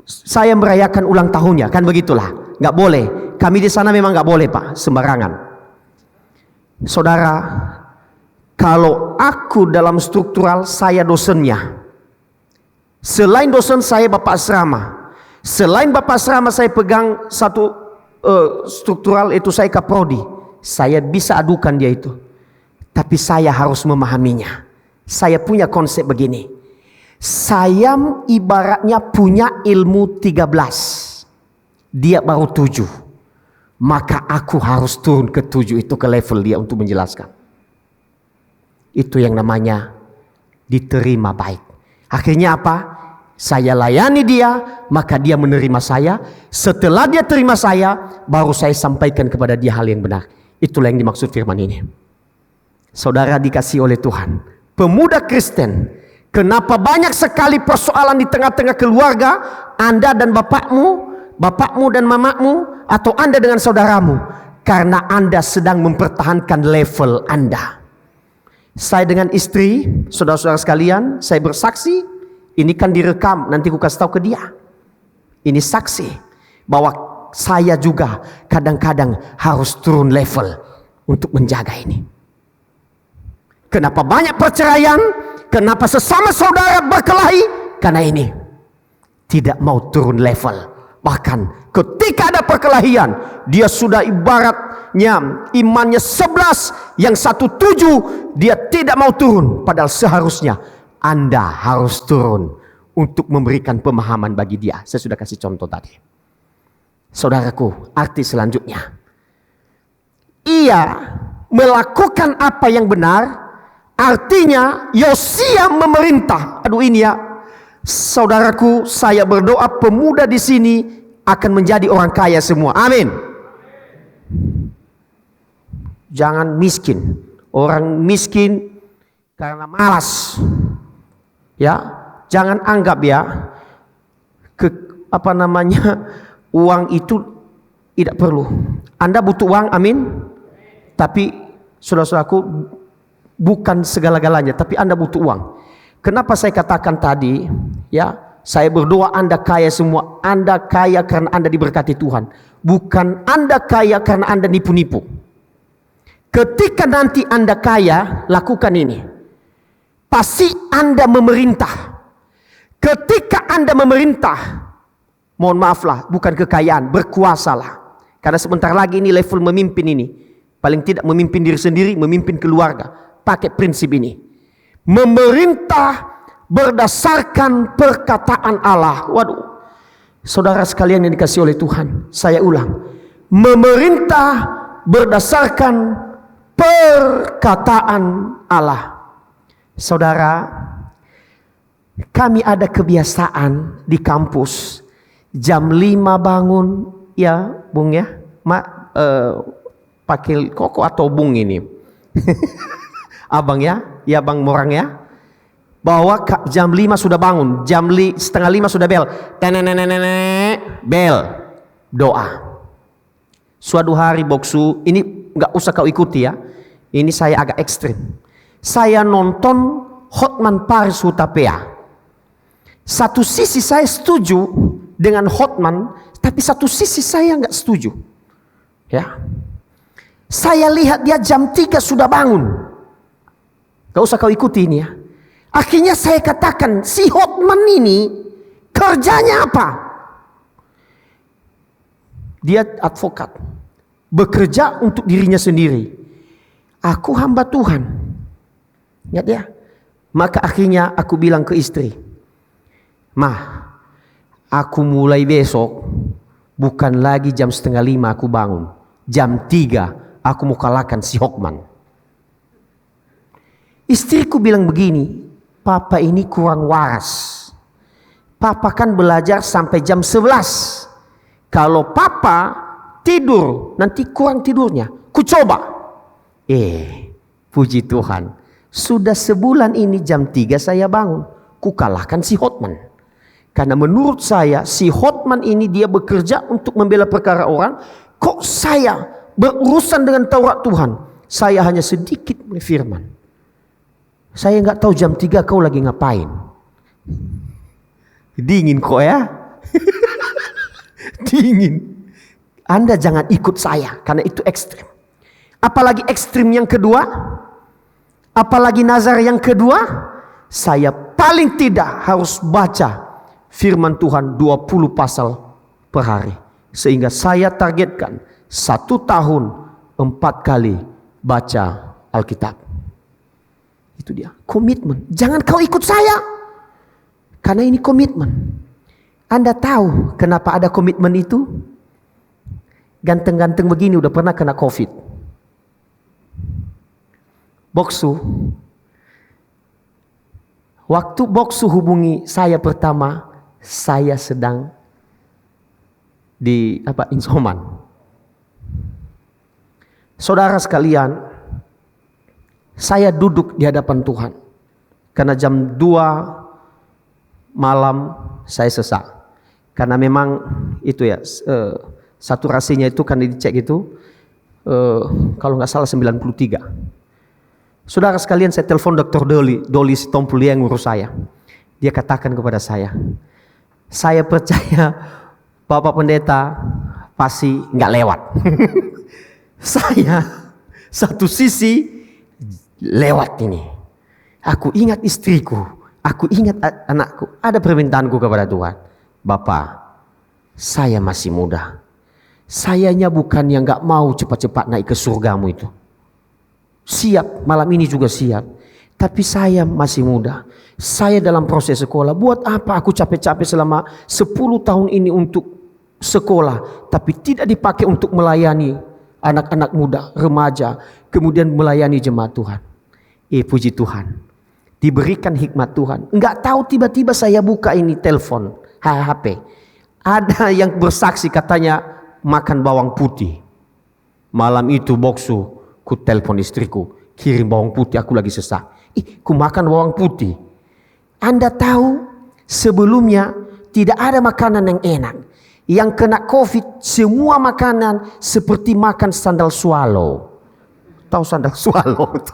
saya merayakan ulang tahunnya. Kan begitulah, nggak boleh. Kami di sana memang nggak boleh Pak, sembarangan. Saudara, kalau aku dalam struktural, saya dosennya. Selain dosen saya Bapak Asrama. Selain Bapak Asrama saya pegang satu struktural, itu saya kaprodi. Saya bisa adukan dia itu. Tapi saya harus memahaminya. Saya punya konsep begini. Saya ibaratnya punya ilmu 13. Dia baru 7. Maka aku harus turun ke 7 itu, ke level dia untuk menjelaskan. Itu yang namanya diterima baik. Akhirnya apa? Saya layani dia, maka dia menerima saya. Setelah dia terima saya, baru saya sampaikan kepada dia hal yang benar. Itulah yang dimaksud firman ini. Saudara dikasih oleh Tuhan, pemuda Kristen, kenapa banyak sekali persoalan di tengah-tengah keluarga Anda dan bapakmu dan mamamu, atau Anda dengan saudaramu? Karena Anda sedang mempertahankan level Anda. Saya dengan istri, saudara-saudara sekalian, saya bersaksi, ini kan direkam, nanti aku kasih tahu ke dia. Ini saksi bahwa saya juga kadang-kadang harus turun level untuk menjaga ini. Kenapa banyak perceraian? Kenapa sesama saudara berkelahi? Karena ini tidak mau turun level. Bahkan ketika ada perkelahian, dia sudah ibaratnya imannya 11, yang satu 7, dia tidak mau turun. Padahal seharusnya Anda harus turun untuk memberikan pemahaman bagi dia. Saya sudah kasih contoh tadi. Saudaraku, arti selanjutnya, ia melakukan apa yang benar. Artinya Yosia memerintah. Aduh ini ya, saudaraku, saya berdoa pemuda di sini akan menjadi orang kaya semua. Amin. Jangan miskin. Orang miskin karena malas. Ya, jangan anggap ya uang itu tidak perlu. Anda butuh uang, amin. Tapi saudara-saudaraku, bukan segala-galanya, tapi Anda butuh uang. Kenapa saya katakan tadi, ya, saya berdoa Anda kaya semua. Anda kaya karena Anda diberkati Tuhan, bukan Anda kaya karena Anda nipu-nipu. Ketika nanti Anda kaya, lakukan ini. Pasti Anda memerintah. Ketika Anda memerintah, mohon maaflah, bukan kekayaan, berkuasalah. Karena sebentar lagi ini level memimpin ini. Paling tidak memimpin diri sendiri, memimpin keluarga. Pakai prinsip ini. Memerintah berdasarkan perkataan Allah. Waduh, saudara sekalian yang dikasih oleh Tuhan, saya ulang. Memerintah berdasarkan perkataan Allah. Saudara, kami ada kebiasaan di kampus. Jam 5 bangun, ya Bung ya, pakai koko atau Bung ini, abang ya Bang Morang ya, bahwa jam 5 sudah bangun, setengah 5 sudah bel, bel, doa. Suatu hari Boksu, ini nggak usah kau ikuti ya, ini saya agak ekstrim. Saya nonton Hotman Paris Hutapea. Satu sisi saya setuju dengan Hotman, tapi satu sisi saya nggak setuju. Ya, saya lihat dia jam 3 sudah bangun. Gak usah kau ikuti ini ya. Akhirnya saya katakan, si Hotman ini kerjanya apa? Dia advokat, bekerja untuk dirinya sendiri. Aku hamba Tuhan. Ingat ya. Maka akhirnya aku bilang ke istri, Mah, aku mulai besok bukan lagi jam setengah 5 aku bangun. Jam 3 aku mau kalahkan si Hotman. Istriku bilang begini, Papa ini kurang waras. Papa kan belajar sampai jam 11. Kalau Papa tidur, nanti kurang tidurnya. Ku coba. Puji Tuhan. Sudah sebulan ini jam 3 saya bangun. Ku kalahkan si Hotman. Karena menurut saya si Hotman ini dia bekerja untuk membela perkara orang. Kok saya berurusan dengan Taurat Tuhan? Saya hanya sedikit firman. Saya nggak tahu jam 3 kau lagi ngapain. Dingin kok ya. Dingin. Anda jangan ikut saya karena itu ekstrim. Apalagi ekstrim yang kedua, apalagi nazar yang kedua, saya paling tidak harus baca firman Tuhan 20 pasal per hari. Sehingga saya targetkan 1 tahun 4 kali baca Alkitab. Itu dia, komitmen. Jangan kau ikut saya. Karena ini komitmen. Anda tahu kenapa ada komitmen itu? Ganteng-ganteng begini udah pernah kena COVID. Boksu. Waktu Boksu hubungi saya pertama, saya sedang di insoman. Saudara sekalian, saya duduk di hadapan Tuhan karena jam 2 malam saya sesak. Karena memang itu ya, saturasinya itu kan dicek itu kalau nggak salah 93. Saudara sekalian, saya telepon Dr. Doli Sitompul yang ngurus saya. Dia katakan kepada saya percaya Bapak Pendeta pasti nggak lewat. Saya satu sisi lewat ini. Aku ingat istriku, aku ingat anakku. Ada permintaanku kepada Tuhan. Bapak, saya masih muda. Sayanya bukan yang nggak mau cepat-cepat naik ke surgamu itu. Siap, malam ini juga siap. Tapi saya masih muda. Saya dalam proses sekolah. Buat apa aku capek-capek selama 10 tahun ini untuk sekolah, tapi tidak dipakai untuk melayani anak-anak muda, remaja, kemudian melayani jemaat Tuhan. Puji Tuhan. Diberikan hikmat Tuhan. Enggak tahu tiba-tiba saya buka ini telepon, HP. Ada yang bersaksi katanya makan bawang putih. Malam itu boksu, ku telepon istriku, kirim bawang putih, aku lagi sesak. Ku makan bawang putih. Anda tahu sebelumnya tidak ada makanan yang enak. Yang kena COVID semua makanan seperti makan sandal swallow. Tahu sandal swallow itu?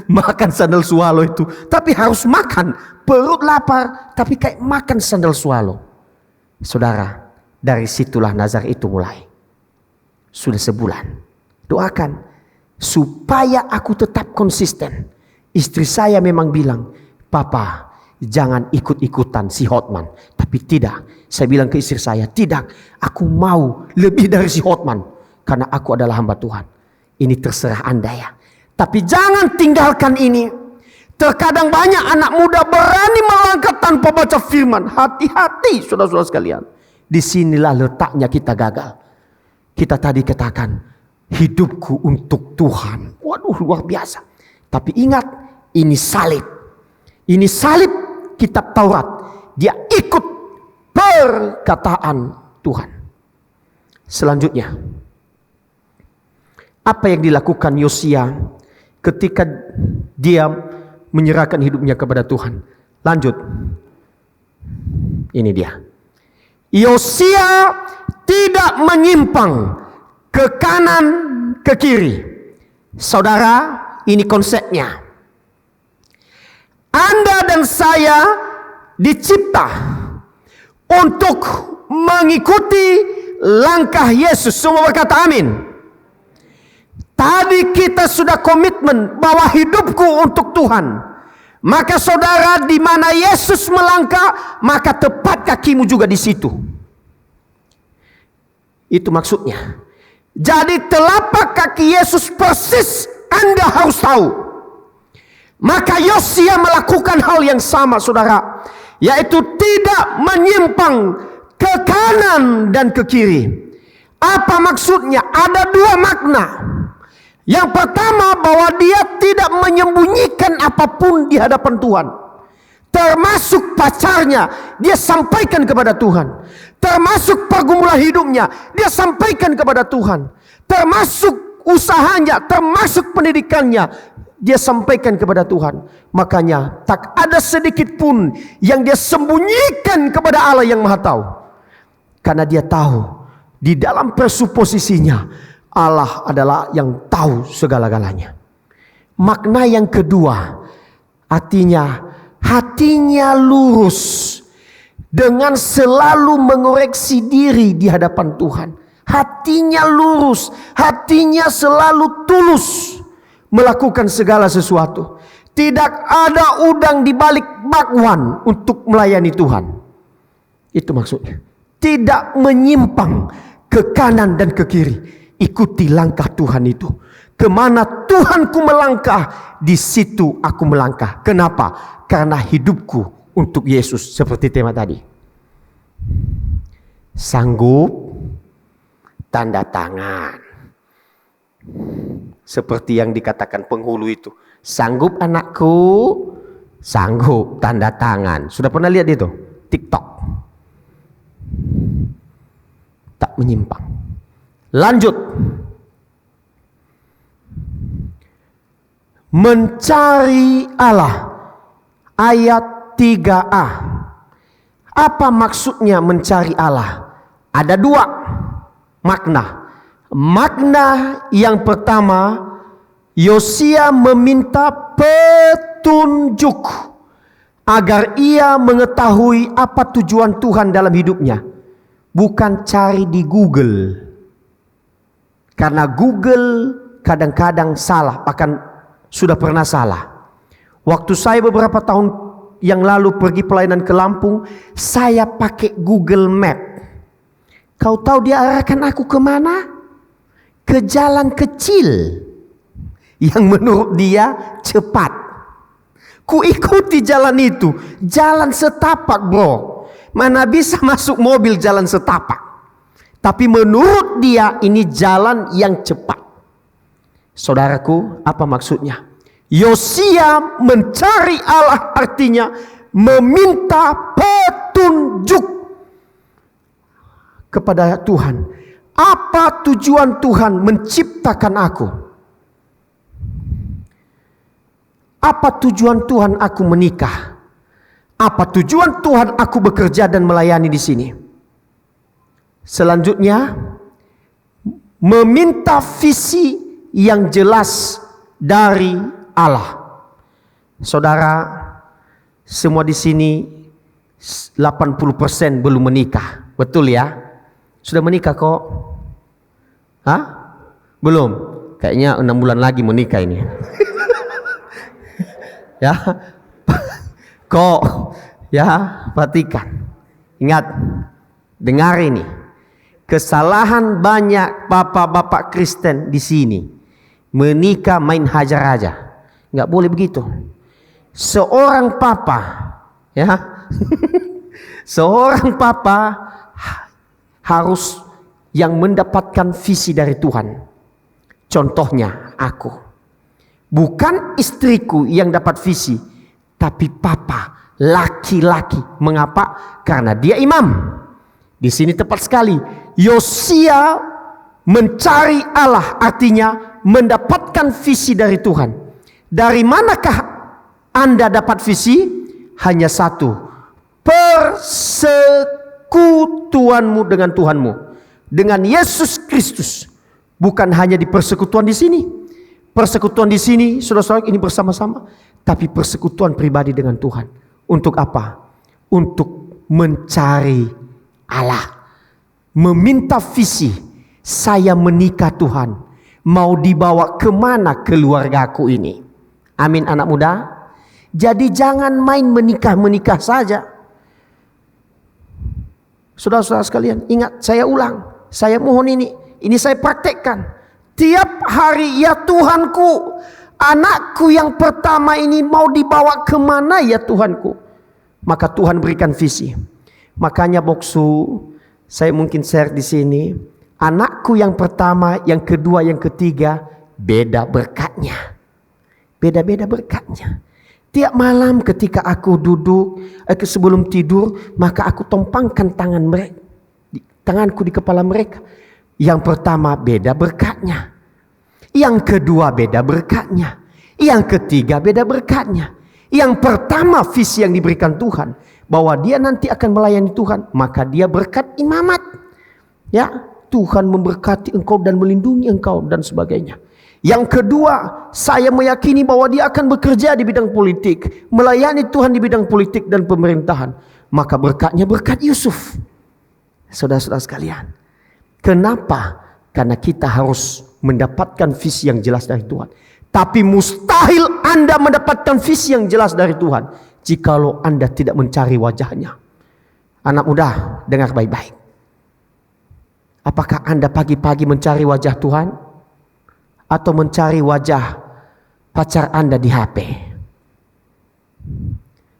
Makan sandal swallow itu. Tapi harus makan. Perut lapar tapi kayak makan sandal swallow. Saudara, dari situlah nazar itu mulai. Sudah sebulan. Doakan supaya aku tetap konsisten. Istri saya memang bilang, Papa jangan ikut-ikutan si Hotman. Tapi tidak, saya bilang ke istri saya, tidak, aku mau lebih dari si Hotman. Karena aku adalah hamba Tuhan. Ini terserah Anda ya. Tapi jangan tinggalkan ini. Terkadang banyak anak muda berani melangkah tanpa baca firman. Hati-hati saudara-saudara sekalian. Disinilah letaknya kita gagal. Kita tadi katakan, hidupku untuk Tuhan. Waduh, luar biasa. Tapi ingat, ini salib. Ini salib kitab Taurat. Dia ikut perkataan Tuhan. Selanjutnya, apa yang dilakukan Yosia ketika dia menyerahkan hidupnya kepada Tuhan? Lanjut. Ini dia. Yosia tidak menyimpang ke kanan, ke kiri. Saudara, ini konsepnya. Anda dan saya dicipta untuk mengikuti langkah Yesus. Semua berkata amin. Tadi kita sudah komitmen bahwa hidupku untuk Tuhan. Maka saudara, di mana Yesus melangkah, maka tepat kakimu juga di situ. Itu maksudnya. Jadi telapak kaki Yesus persis Anda harus tahu. Maka Yosia melakukan hal yang sama saudara. Yaitu tidak menyimpang ke kanan dan ke kiri. Apa maksudnya? Ada dua makna. Yang pertama, bahwa dia tidak menyembunyikan apapun di hadapan Tuhan. Termasuk pacarnya, dia sampaikan kepada Tuhan. Termasuk pergumulan hidupnya, dia sampaikan kepada Tuhan. Termasuk usahanya, termasuk pendidikannya, dia sampaikan kepada Tuhan. Makanya tak ada sedikit pun yang dia sembunyikan kepada Allah yang Maha Tahu. Karena dia tahu di dalam presuposisinya Allah adalah yang tahu segala-galanya. Makna yang kedua, hatinya lurus dengan selalu mengoreksi diri di hadapan Tuhan. Hatinya lurus, hatinya selalu tulus melakukan segala sesuatu. Tidak ada udang di balik bakwan untuk melayani Tuhan. Itu maksudnya. Tidak menyimpang ke kanan dan ke kiri. Ikuti langkah Tuhan itu. Kemana Tuhanku melangkah, di situ aku melangkah. Kenapa? Karena hidupku untuk Yesus. Seperti tema tadi. Sanggup, tanda tangan. Seperti yang dikatakan penghulu itu. Sanggup anakku, sanggup, tanda tangan. Sudah pernah lihat itu? TikTok. Tak menyimpang. Lanjut. Mencari Allah. Ayat 3a. Apa maksudnya mencari Allah? Ada dua makna. Makna yang pertama, Yosia meminta petunjuk agar ia mengetahui apa tujuan Tuhan dalam hidupnya. Bukan cari di Google. Karena Google kadang-kadang salah, bahkan sudah pernah salah. Waktu saya beberapa tahun yang lalu pergi pelayanan ke Lampung, saya pakai Google Map. Kau tahu dia arahkan aku kemana? Ke jalan kecil yang menurut dia cepat. Ku ikuti jalan itu, jalan setapak bro. Mana bisa masuk mobil jalan setapak. Tapi menurut dia ini jalan yang cepat. Saudaraku, apa maksudnya? Yosia mencari Allah artinya meminta petunjuk kepada Tuhan. Apa tujuan Tuhan menciptakan aku? Apa tujuan Tuhan aku menikah? Apa tujuan Tuhan aku bekerja dan melayani di sini? Selanjutnya, meminta visi yang jelas dari Allah. Saudara, semua di sini 80% belum menikah. Betul ya? Sudah menikah kok? Hah? Belum? Kayaknya 6 bulan lagi menikah ini. Ya. Kok? Ya, perhatikan. Ingat, dengar ini. Kesalahan banyak bapak-bapak Kristen di sini. Menikah main hajar aja. Nggak boleh begitu. Seorang papa, ya, seorang papa harus yang mendapatkan visi dari Tuhan. Contohnya aku. Bukan istriku yang dapat visi, tapi papa, laki-laki. Mengapa? Karena dia imam. Di sini tepat sekali. Yosia mencari Allah artinya mendapatkan visi dari Tuhan. Dari manakah Anda dapat visi? Hanya satu. Persekutuanmu dengan Tuhanmu. Dengan Yesus Kristus. Bukan hanya di persekutuan di sini. Persekutuan di sini, saudara-saudara, ini bersama-sama. Tapi persekutuan pribadi dengan Tuhan. Untuk apa? Untuk mencari Allah. Meminta visi. Saya menikah Tuhan. Mau dibawa kemana keluargaku ini? Amin anak muda. Jadi jangan main menikah-menikah saja. Saudara-saudara sekalian, ingat, saya ulang. Saya mohon ini saya praktekkan. Tiap hari, ya Tuhanku, anakku yang pertama ini mau dibawa kemana ya Tuhanku? Maka Tuhan berikan visi. Makanya boksu, saya mungkin share di sini. Anakku yang pertama, yang kedua, yang ketiga, beda berkatnya. Beda-beda berkatnya. Tiap malam ketika aku duduk, sebelum tidur, maka aku tompangkan tangan mereka, tanganku di kepala mereka. Yang pertama beda berkatnya. Yang kedua beda berkatnya. Yang ketiga beda berkatnya. Yang pertama visi yang diberikan Tuhan, bahwa dia nanti akan melayani Tuhan, maka dia berkat imamat. Ya, Tuhan memberkati engkau dan melindungi engkau dan sebagainya. Yang kedua, saya meyakini bahwa dia akan bekerja di bidang politik, melayani Tuhan di bidang politik dan pemerintahan. Maka berkatnya berkat Yusuf. Saudara-saudara sekalian, kenapa? Karena kita harus mendapatkan visi yang jelas dari Tuhan. Tapi mustahil Anda mendapatkan visi yang jelas dari Tuhan jikalau Anda tidak mencari wajahnya. Anak muda, dengar baik-baik. Apakah Anda pagi-pagi mencari wajah Tuhan? Atau mencari wajah pacar Anda di HP?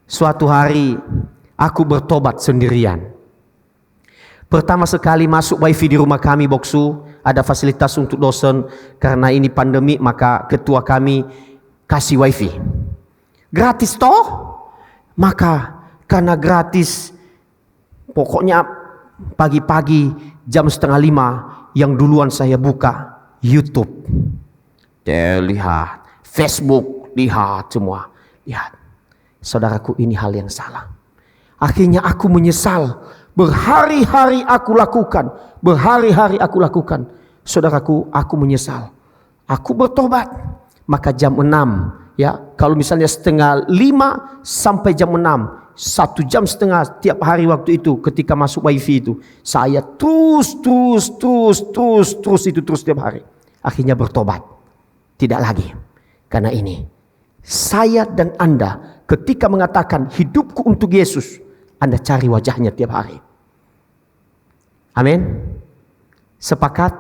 Suatu hari aku bertobat sendirian. Pertama sekali masuk wifi di rumah kami, boksu, ada fasilitas untuk dosen. Karena ini pandemi, maka ketua kami kasih wifi. Gratis toh? Maka karena gratis, pokoknya pagi-pagi jam 4:30 yang duluan saya buka YouTube. Dia lihat Facebook, lihat semua. Lihat. Saudaraku, ini hal yang salah. Akhirnya aku menyesal. Berhari-hari aku lakukan. Berhari-hari aku lakukan. Saudaraku, aku menyesal. Aku bertobat. Maka jam 6, ya, kalau misalnya 4:30 sampai jam 6, 1,5 jam tiap hari waktu itu ketika masuk wifi itu, saya terus tiap hari. Akhirnya bertobat. Tidak lagi. Karena ini, saya dan Anda ketika mengatakan hidupku untuk Yesus, Anda cari wajahnya tiap hari. Amin. Sepakat?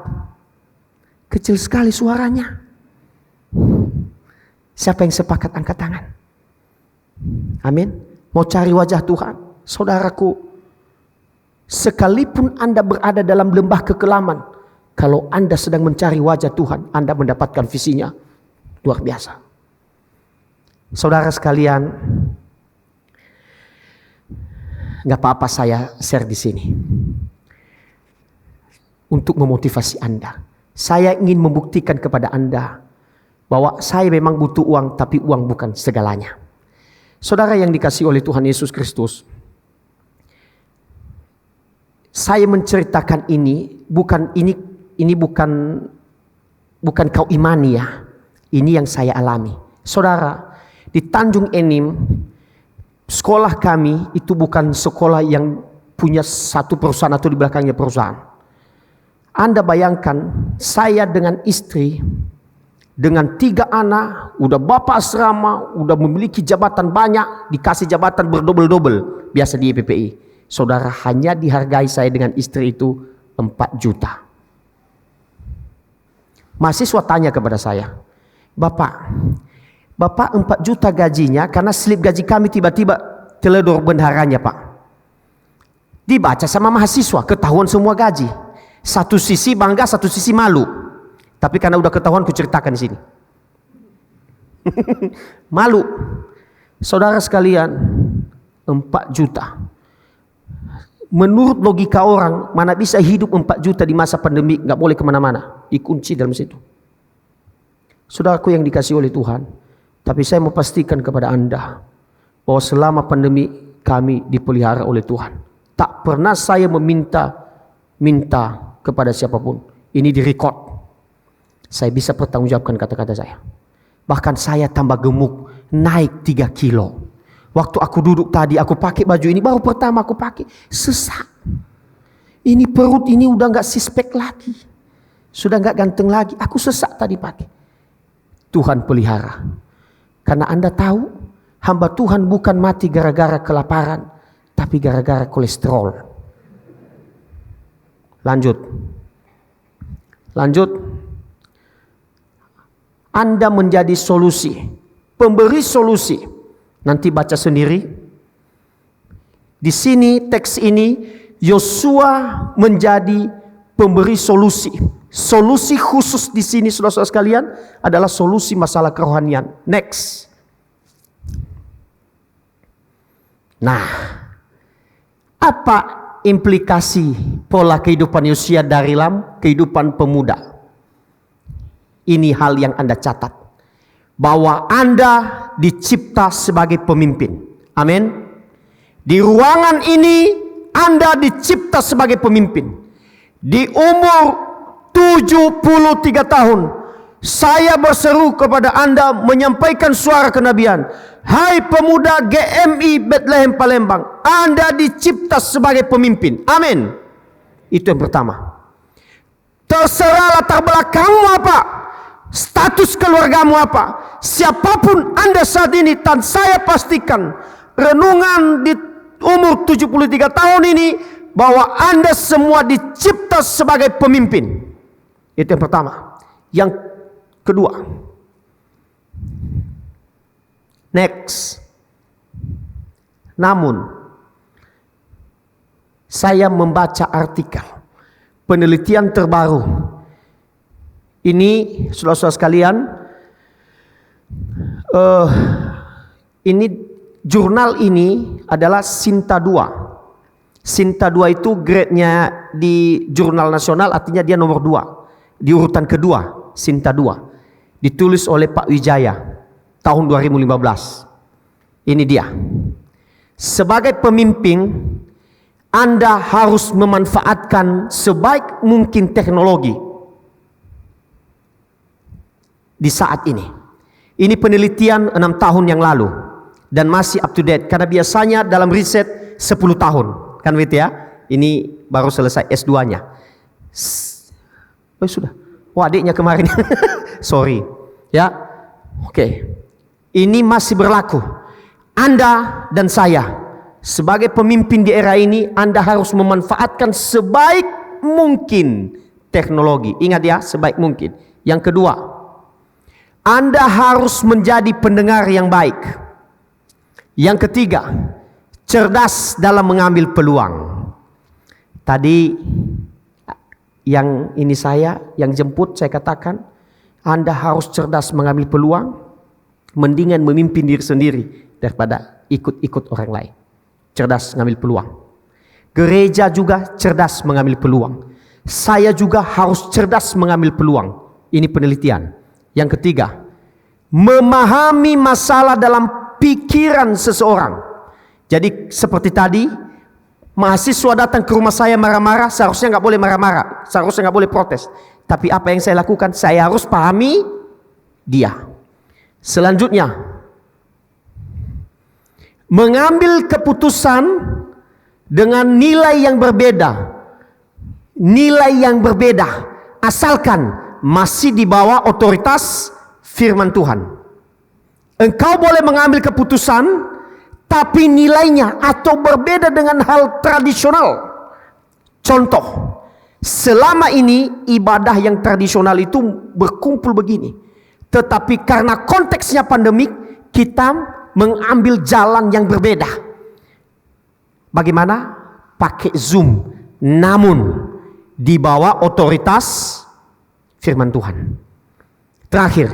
Kecil sekali suaranya. Siapa yang sepakat angkat tangan? Amin. Mau cari wajah Tuhan? Saudaraku, sekalipun Anda berada dalam lembah kekelaman, kalau Anda sedang mencari wajah Tuhan, Anda mendapatkan visinya luar biasa. Saudara sekalian, nggak apa-apa saya share di sini untuk memotivasi Anda. Saya ingin membuktikan kepada Anda bahwa saya memang butuh uang, tapi uang bukan segalanya. Saudara yang dikasihi oleh Tuhan Yesus Kristus, saya menceritakan ini bukan kau imani ya. Ini yang saya alami. Saudara, di Tanjung Enim, sekolah kami itu bukan sekolah yang punya satu perusahaan atau di belakangnya perusahaan. Anda bayangkan, saya dengan istri, dengan 3 anak, udah bapak asrama, udah memiliki jabatan banyak, dikasih jabatan berdobel-dobel, biasa di EPPI. Saudara, hanya dihargai saya dengan istri itu 4 juta. Mahasiswa tanya kepada saya, Bapak 4 juta gajinya karena slip gaji kami tiba-tiba teledor bendaharanya Pak. Dibaca sama mahasiswa, ketahuan semua gaji. Satu sisi bangga, satu sisi malu. Tapi karena udah ketahuan, ku ceritakan di sini. Malu. Saudara sekalian, 4 juta. Menurut logika orang, mana bisa hidup 4 juta di masa pandemi, nggak boleh kemana-mana, dikunci dalam situ. Saudaraku yang dikasihi oleh Tuhan, tapi saya mau pastikan kepada Anda bahwa selama pandemi kami dipelihara oleh Tuhan. Tak pernah saya minta kepada siapapun. Ini direkod. Saya bisa pertanggungjawabkan kata-kata saya. Bahkan saya tambah gemuk, naik 3 kilo. Waktu aku duduk tadi, aku pakai baju ini, baru pertama aku pakai, sesak. Ini perut ini udah gak sispek lagi. Sudah gak ganteng lagi, aku sesak tadi pakai. Tuhan pelihara. Karena Anda tahu, hamba Tuhan bukan mati gara-gara kelaparan, tapi gara-gara kolesterol. Lanjut. Anda menjadi solusi, pemberi solusi. Nanti baca sendiri. Di sini teks ini Yosua menjadi pemberi solusi. Solusi khusus di sini saudara-saudara sekalian adalah solusi masalah kerohanian. Next. Nah, apa implikasi pola kehidupan Yosua dari dalam kehidupan pemuda? Ini hal yang Anda catat. Bahwa Anda dicipta sebagai pemimpin. Amin. Di ruangan ini Anda dicipta sebagai pemimpin. Di umur 73 tahun. Saya berseru kepada Anda menyampaikan suara kenabian. Hai pemuda GMI Bethlehem Palembang. Anda dicipta sebagai pemimpin. Amin. Itu yang pertama. Terserah latar belakangmu apa. Status keluargamu apa? Siapapun Anda saat ini, dan saya pastikan renungan di umur 73 tahun ini bahwa Anda semua dicipta sebagai pemimpin. Itu yang pertama. Yang kedua. Next. Namun saya membaca artikel penelitian terbaru. Ini saudara-saudara sekalian, ini jurnal ini adalah Sinta 2. Sinta 2 itu grade-nya di jurnal nasional, artinya dia nomor 2. Di urutan kedua, Sinta 2. Ditulis oleh Pak Wijaya. tahun 2015. Ini dia. Sebagai pemimpin, Anda harus memanfaatkan sebaik mungkin teknologi di saat ini. Ini penelitian 6 tahun yang lalu dan masih up to date, karena biasanya dalam riset 10 tahun. Kan begitu ya? Ini baru selesai S2-nya. Oh sudah. Wah, adiknya kemarin. Sorry. Ya. Oke. Ini masih berlaku. Anda dan saya sebagai pemimpin di era ini, Anda harus memanfaatkan sebaik mungkin teknologi. Ingat ya, sebaik mungkin. Yang kedua, Anda harus menjadi pendengar yang baik. Yang ketiga, cerdas dalam mengambil peluang. Tadi yang ini saya yang jemput, saya katakan Anda harus cerdas mengambil peluang, mendingan memimpin diri sendiri daripada ikut-ikut orang lain. Cerdas mengambil peluang. Gereja juga cerdas mengambil peluang. Saya juga harus cerdas mengambil peluang. Ini penelitian. Yang ketiga, memahami masalah dalam pikiran seseorang. Jadi seperti tadi, mahasiswa datang ke rumah saya marah-marah, seharusnya nggak boleh marah-marah, seharusnya nggak boleh protes. Tapi apa yang saya lakukan? Saya harus pahami dia. Selanjutnya, mengambil keputusan dengan nilai yang berbeda. Nilai yang berbeda, asalkan masih di bawah otoritas firman Tuhan. Engkau boleh mengambil keputusan, tapi nilainya atau berbeda dengan hal tradisional. Contoh, selama ini ibadah yang tradisional itu berkumpul begini. Tetapi karena konteksnya pandemik, kita mengambil jalan yang berbeda. Bagaimana? Pakai Zoom, namun di bawah otoritas firman Tuhan. Terakhir,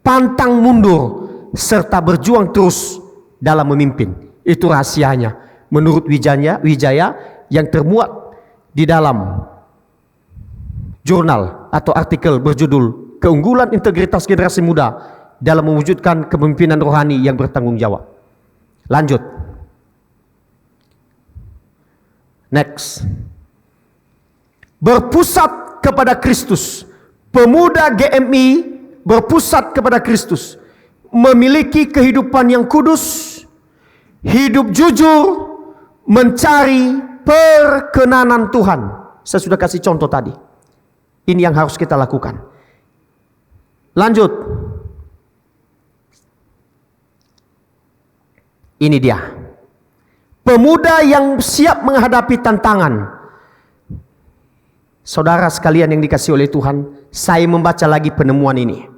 pantang mundur serta berjuang terus dalam memimpin. Itu rahasianya menurut Wijaya yang termuat di dalam jurnal atau artikel berjudul Keunggulan Integritas Generasi Muda dalam mewujudkan kepemimpinan rohani yang bertanggung jawab. Lanjut. Next. Berpusat kepada Kristus. Pemuda GMI berpusat kepada Kristus. Memiliki kehidupan yang kudus, hidup jujur, mencari perkenanan Tuhan. Saya sudah kasih contoh tadi. Ini yang harus kita lakukan. Lanjut. Ini dia. Pemuda yang siap menghadapi tantangan. Saudara sekalian yang dikasihi oleh Tuhan, saya membaca lagi penemuan ini.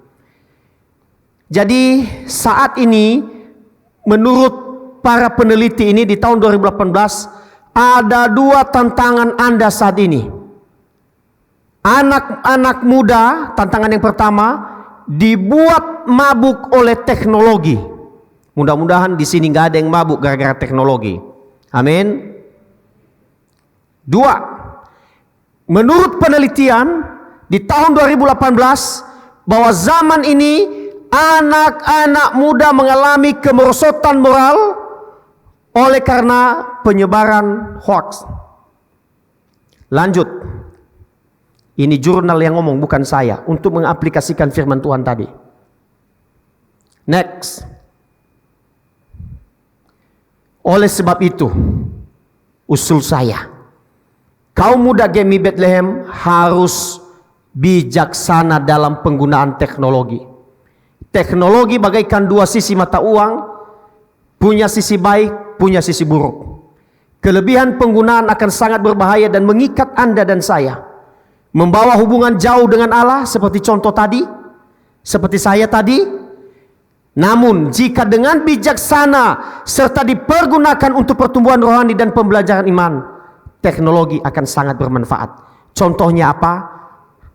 Jadi saat ini menurut para peneliti ini di tahun 2018 ada 2 tantangan Anda saat ini. Anak-anak muda, tantangan yang pertama, dibuat mabuk oleh teknologi. Mudah-mudahan di sini nggak ada yang mabuk gara-gara teknologi. Amin. 2. Menurut penelitian di tahun 2018 bahwa zaman ini anak-anak muda mengalami kemerosotan moral oleh karena penyebaran hoax. Lanjut. Ini jurnal yang ngomong, bukan saya, untuk mengaplikasikan firman Tuhan tadi. Next. Oleh sebab itu, usul saya, kaum muda GMI Bethlehem harus bijaksana dalam penggunaan teknologi. Teknologi bagaikan 2 sisi mata uang, punya sisi baik, punya sisi buruk. Kelebihan penggunaan akan sangat berbahaya dan mengikat Anda dan saya. Membawa hubungan jauh dengan Allah seperti contoh tadi, seperti saya tadi. Namun jika dengan bijaksana serta dipergunakan untuk pertumbuhan rohani dan pembelajaran iman, teknologi akan sangat bermanfaat. Contohnya apa?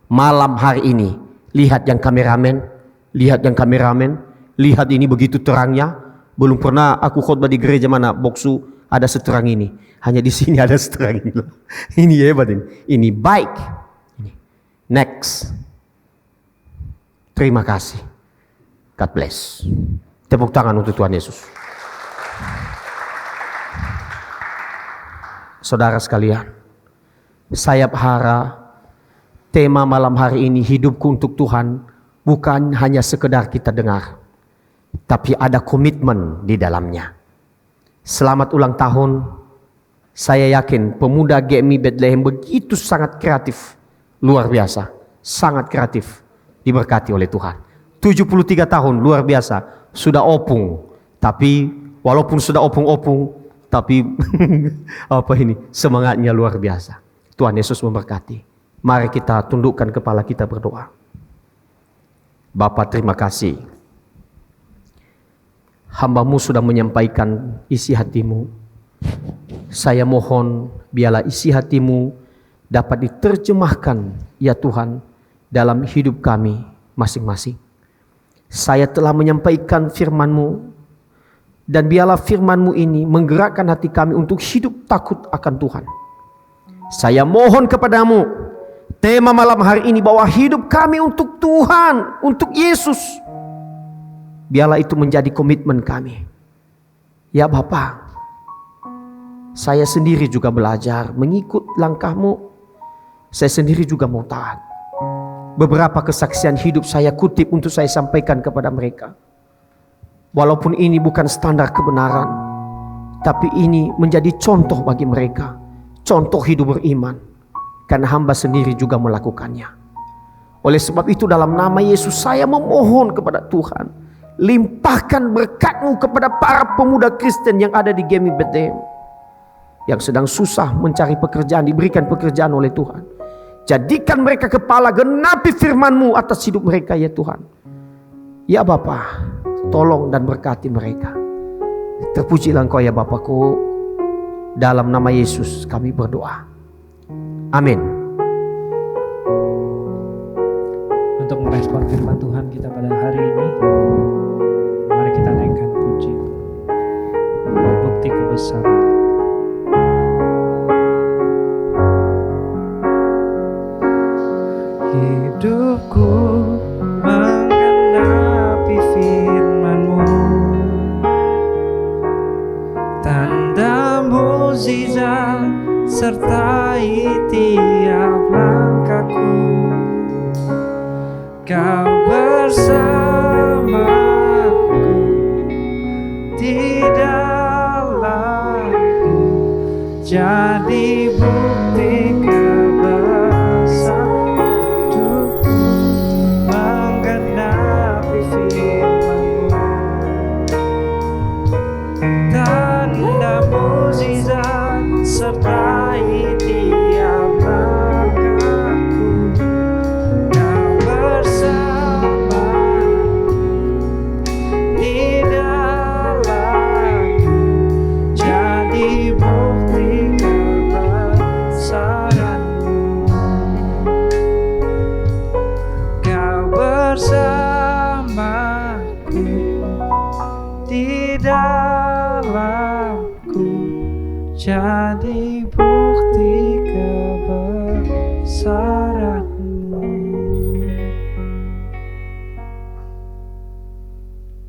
Malam hari ini, lihat yang kameramen, lihat ini begitu terangnya. Belum pernah aku khotbah di gereja mana Boksu ada seterang ini. Hanya di sini ada seterang ini. Ini hebat ini. Ini baik. Next. Terima kasih. God bless. Tepuk tangan untuk Tuhan Yesus. Saudara sekalian, saya berharap tema malam hari ini, hidupku untuk Tuhan, bukan hanya sekedar kita dengar, tapi ada komitmen di dalamnya. Selamat ulang tahun. Saya yakin pemuda GMI Bethlehem begitu sangat kreatif, luar biasa, sangat kreatif, diberkati oleh Tuhan. 73 tahun, luar biasa, sudah opung, tapi walaupun sudah opung-opung, tapi semangatnya luar biasa. Tuhan Yesus memberkati. Mari kita tundukkan kepala kita berdoa. Bapa, terima kasih. Hamba-Mu sudah menyampaikan isi hatimu. Saya mohon biarlah isi hatimu dapat diterjemahkan ya Tuhan dalam hidup kami masing-masing. Saya telah menyampaikan firman-Mu, dan biarlah firman-Mu ini menggerakkan hati kami untuk hidup takut akan Tuhan. Saya mohon kepadamu, tema malam hari ini bahwa hidup kami untuk Tuhan, untuk Yesus, biarlah itu menjadi komitmen kami. Ya Bapa, saya sendiri juga belajar mengikut langkah-Mu. Saya sendiri juga mau taat. Beberapa kesaksian hidup saya kutip untuk saya sampaikan kepada mereka. Walaupun ini bukan standar kebenaran, tapi ini menjadi contoh bagi mereka. Contoh hidup beriman. Karena hamba sendiri juga melakukannya. Oleh sebab itu dalam nama Yesus saya memohon kepada Tuhan, limpahkan berkat-Mu kepada para pemuda Kristen yang ada di GMI Bethlehem, yang sedang susah mencari pekerjaan, diberikan pekerjaan oleh Tuhan. Jadikan mereka kepala, genapi firman-Mu atas hidup mereka ya Tuhan. Ya Bapa, tolong dan berkati mereka. Terpujilah Engkau ya Bapakku. Dalam nama Yesus kami berdoa. Amin. Untuk merespon firman Tuhan kita pada hari ini, mari kita naikkan puji, bukti kebesaran. Hidupku menggenapi firman-Mu, tanda mukjizat sertai tiap langkahku. Kau bersamaku di dalamku, jadi bukti kebesaran. Sertai tiap langkahku, Kau bersama di dalamku, jadi bukti kebesaran-Mu. Kau bersamaku di dalamku, jadi bukti kebesaran-Mu.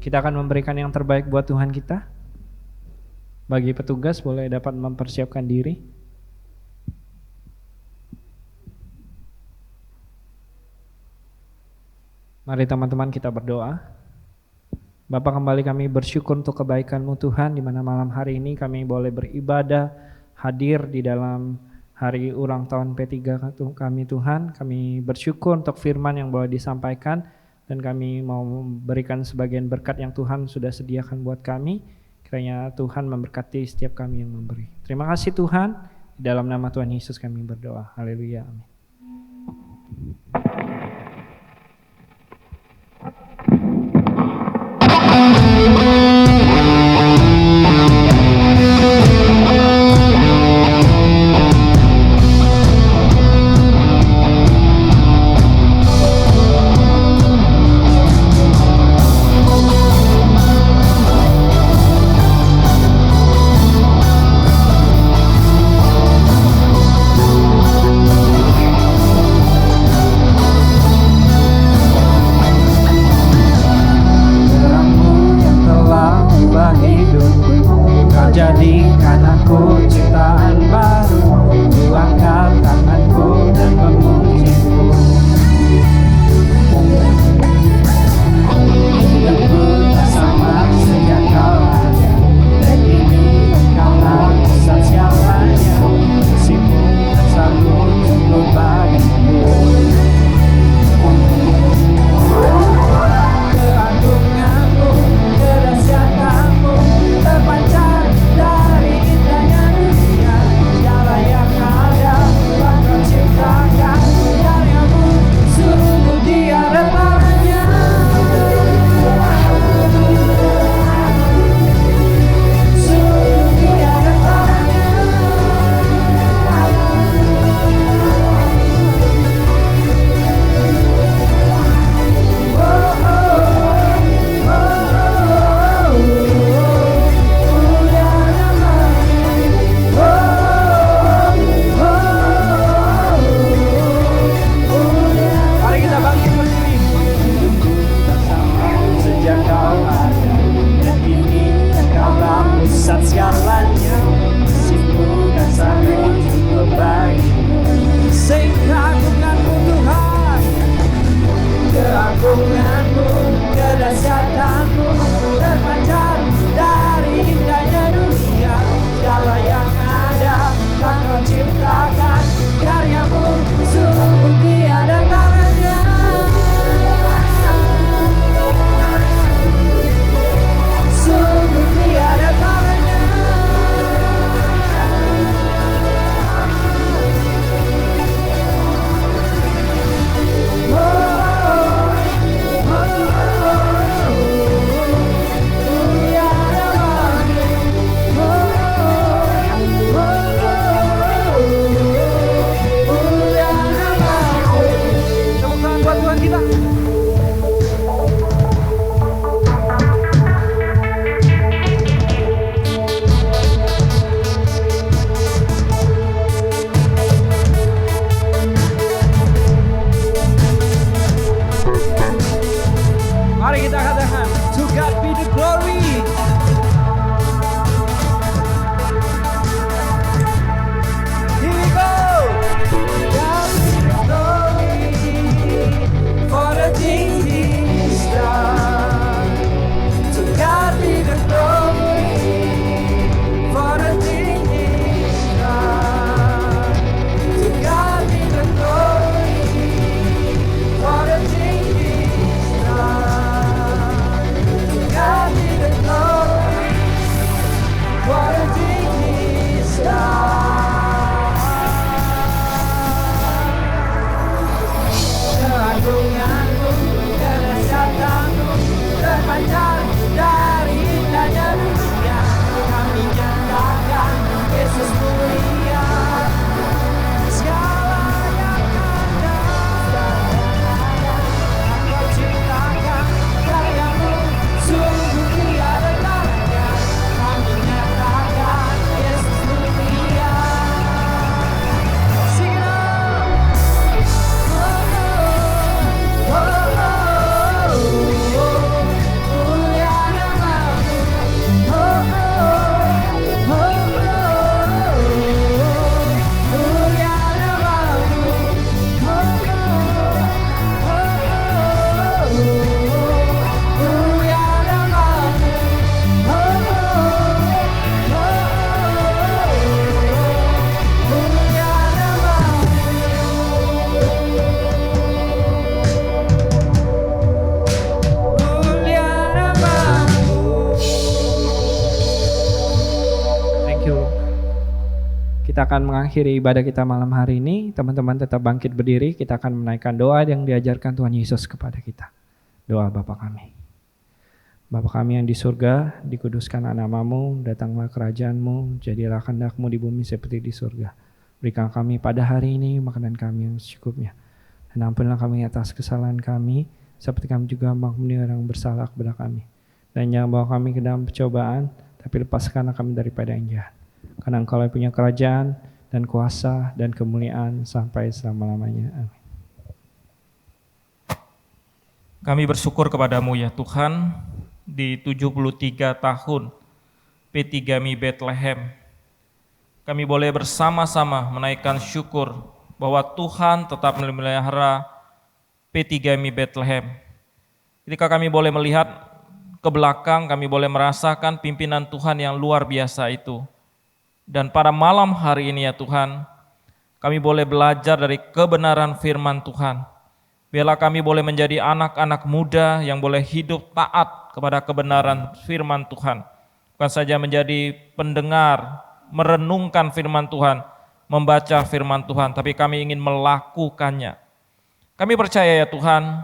Kita akan memberikan yang terbaik buat Tuhan kita. Bagi petugas boleh dapat mempersiapkan diri. Mari teman-teman kita berdoa. Bapa, kembali kami bersyukur untuk kebaikan-Mu Tuhan, di mana malam hari ini kami boleh beribadah, hadir di dalam hari ulang tahun P3 kami Tuhan. Kami bersyukur untuk firman yang boleh disampaikan, dan kami mau memberikan sebagian berkat yang Tuhan sudah sediakan buat kami. Kiranya Tuhan memberkati setiap kami yang memberi. Terima kasih Tuhan, di dalam nama Tuhan Yesus kami berdoa. Haleluya, amin. belajar dari indahnya dunia. Kami nyatakan Yesus mulia. Segala yang ada, Engkau ciptakan karyamu, sungguh tiada tandanya. Kami nyatakan Yesus mulia. Sing it out. Mulia namamu. Mulia namamu. Mulia namamu. Mulia Mulia namamu. Thank you. Kita akan mengakhiri ibadah kita malam hari ini. Teman-teman tetap bangkit berdiri. Kita akan menaikkan doa yang diajarkan Tuhan Yesus kepada kita. Doa Bapa kami. Bapa kami yang di surga, dikuduskanlah namamu, datanglah kerajaanmu, jadilah kehendak-mu di bumi seperti di surga. Berikan kami pada hari ini makanan kami yang secukupnya. Dan ampunilah kami atas kesalahan kami, seperti kami juga mengampuni orang yang bersalah kepada kami. Dan jangan bawa kami ke dalam percobaan, tapi lepaskanlah kami daripada yang jahat. Karena Engkau yang punya kerajaan dan kuasa dan kemuliaan sampai selama-lamanya. Amin. Kami bersyukur kepadamu ya Tuhan, di 73 tahun P3Mi Bethlehem, kami boleh bersama-sama menaikkan syukur bahwa Tuhan tetap memelihara P3Mi Bethlehem. Ketika kami boleh melihat ke belakang, kami boleh merasakan pimpinan Tuhan yang luar biasa itu. Dan pada malam hari ini ya Tuhan, kami boleh belajar dari kebenaran firman Tuhan. Biarlah kami boleh menjadi anak-anak muda yang boleh hidup taat kepada kebenaran firman Tuhan. Bukan saja menjadi pendengar, merenungkan firman Tuhan, membaca firman Tuhan, tapi kami ingin melakukannya. Kami percaya ya Tuhan,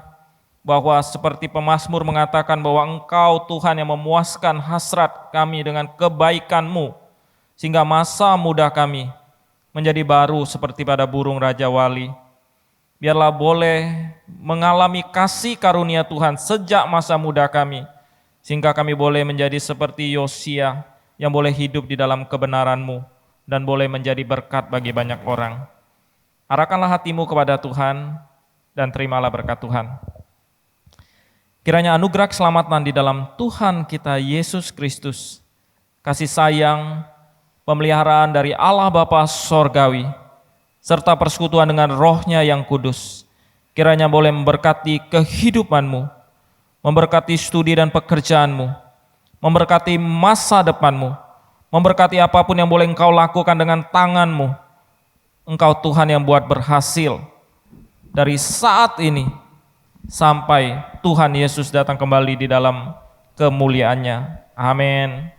bahwa seperti pemazmur mengatakan bahwa Engkau Tuhan yang memuaskan hasrat kami dengan kebaikan-Mu, sehingga masa muda kami menjadi baru seperti pada burung Raja Wali. Biarlah boleh mengalami kasih karunia Tuhan sejak masa muda kami, sehingga kami boleh menjadi seperti Yosia yang boleh hidup di dalam kebenaran-Mu dan boleh menjadi berkat bagi banyak orang. Arahkanlah hatimu kepada Tuhan dan terimalah berkat Tuhan. Kiranya anugerah keselamatan di dalam Tuhan kita Yesus Kristus, kasih sayang, pemeliharaan dari Allah Bapa Sorgawi, serta persekutuan dengan Roh-Nya yang kudus, kiranya boleh memberkati kehidupanmu, memberkati studi dan pekerjaanmu, memberkati masa depanmu, memberkati apapun yang boleh engkau lakukan dengan tanganmu. Engkau Tuhan yang buat berhasil dari saat ini sampai Tuhan Yesus datang kembali di dalam kemuliaannya. Amin.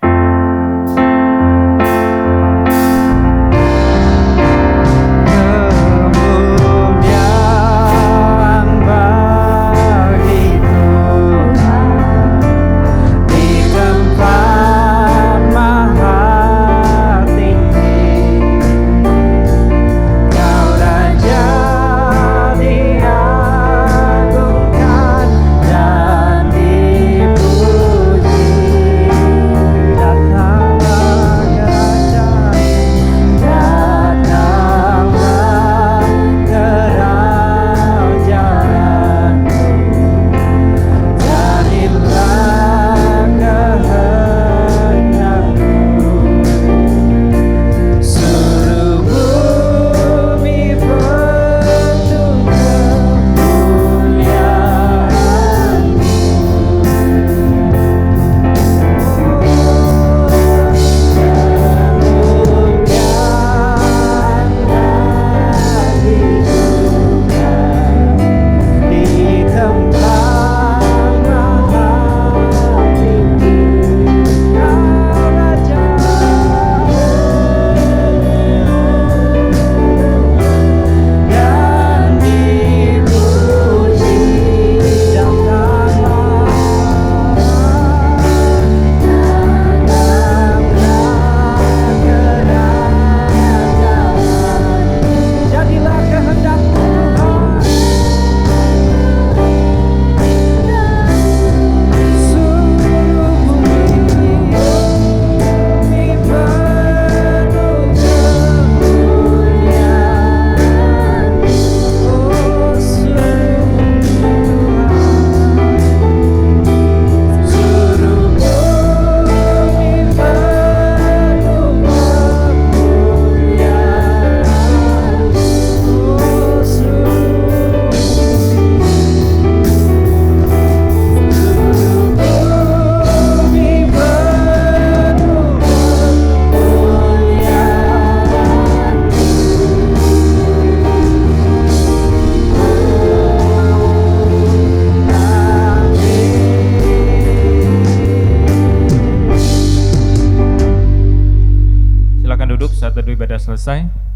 ibadah selesai.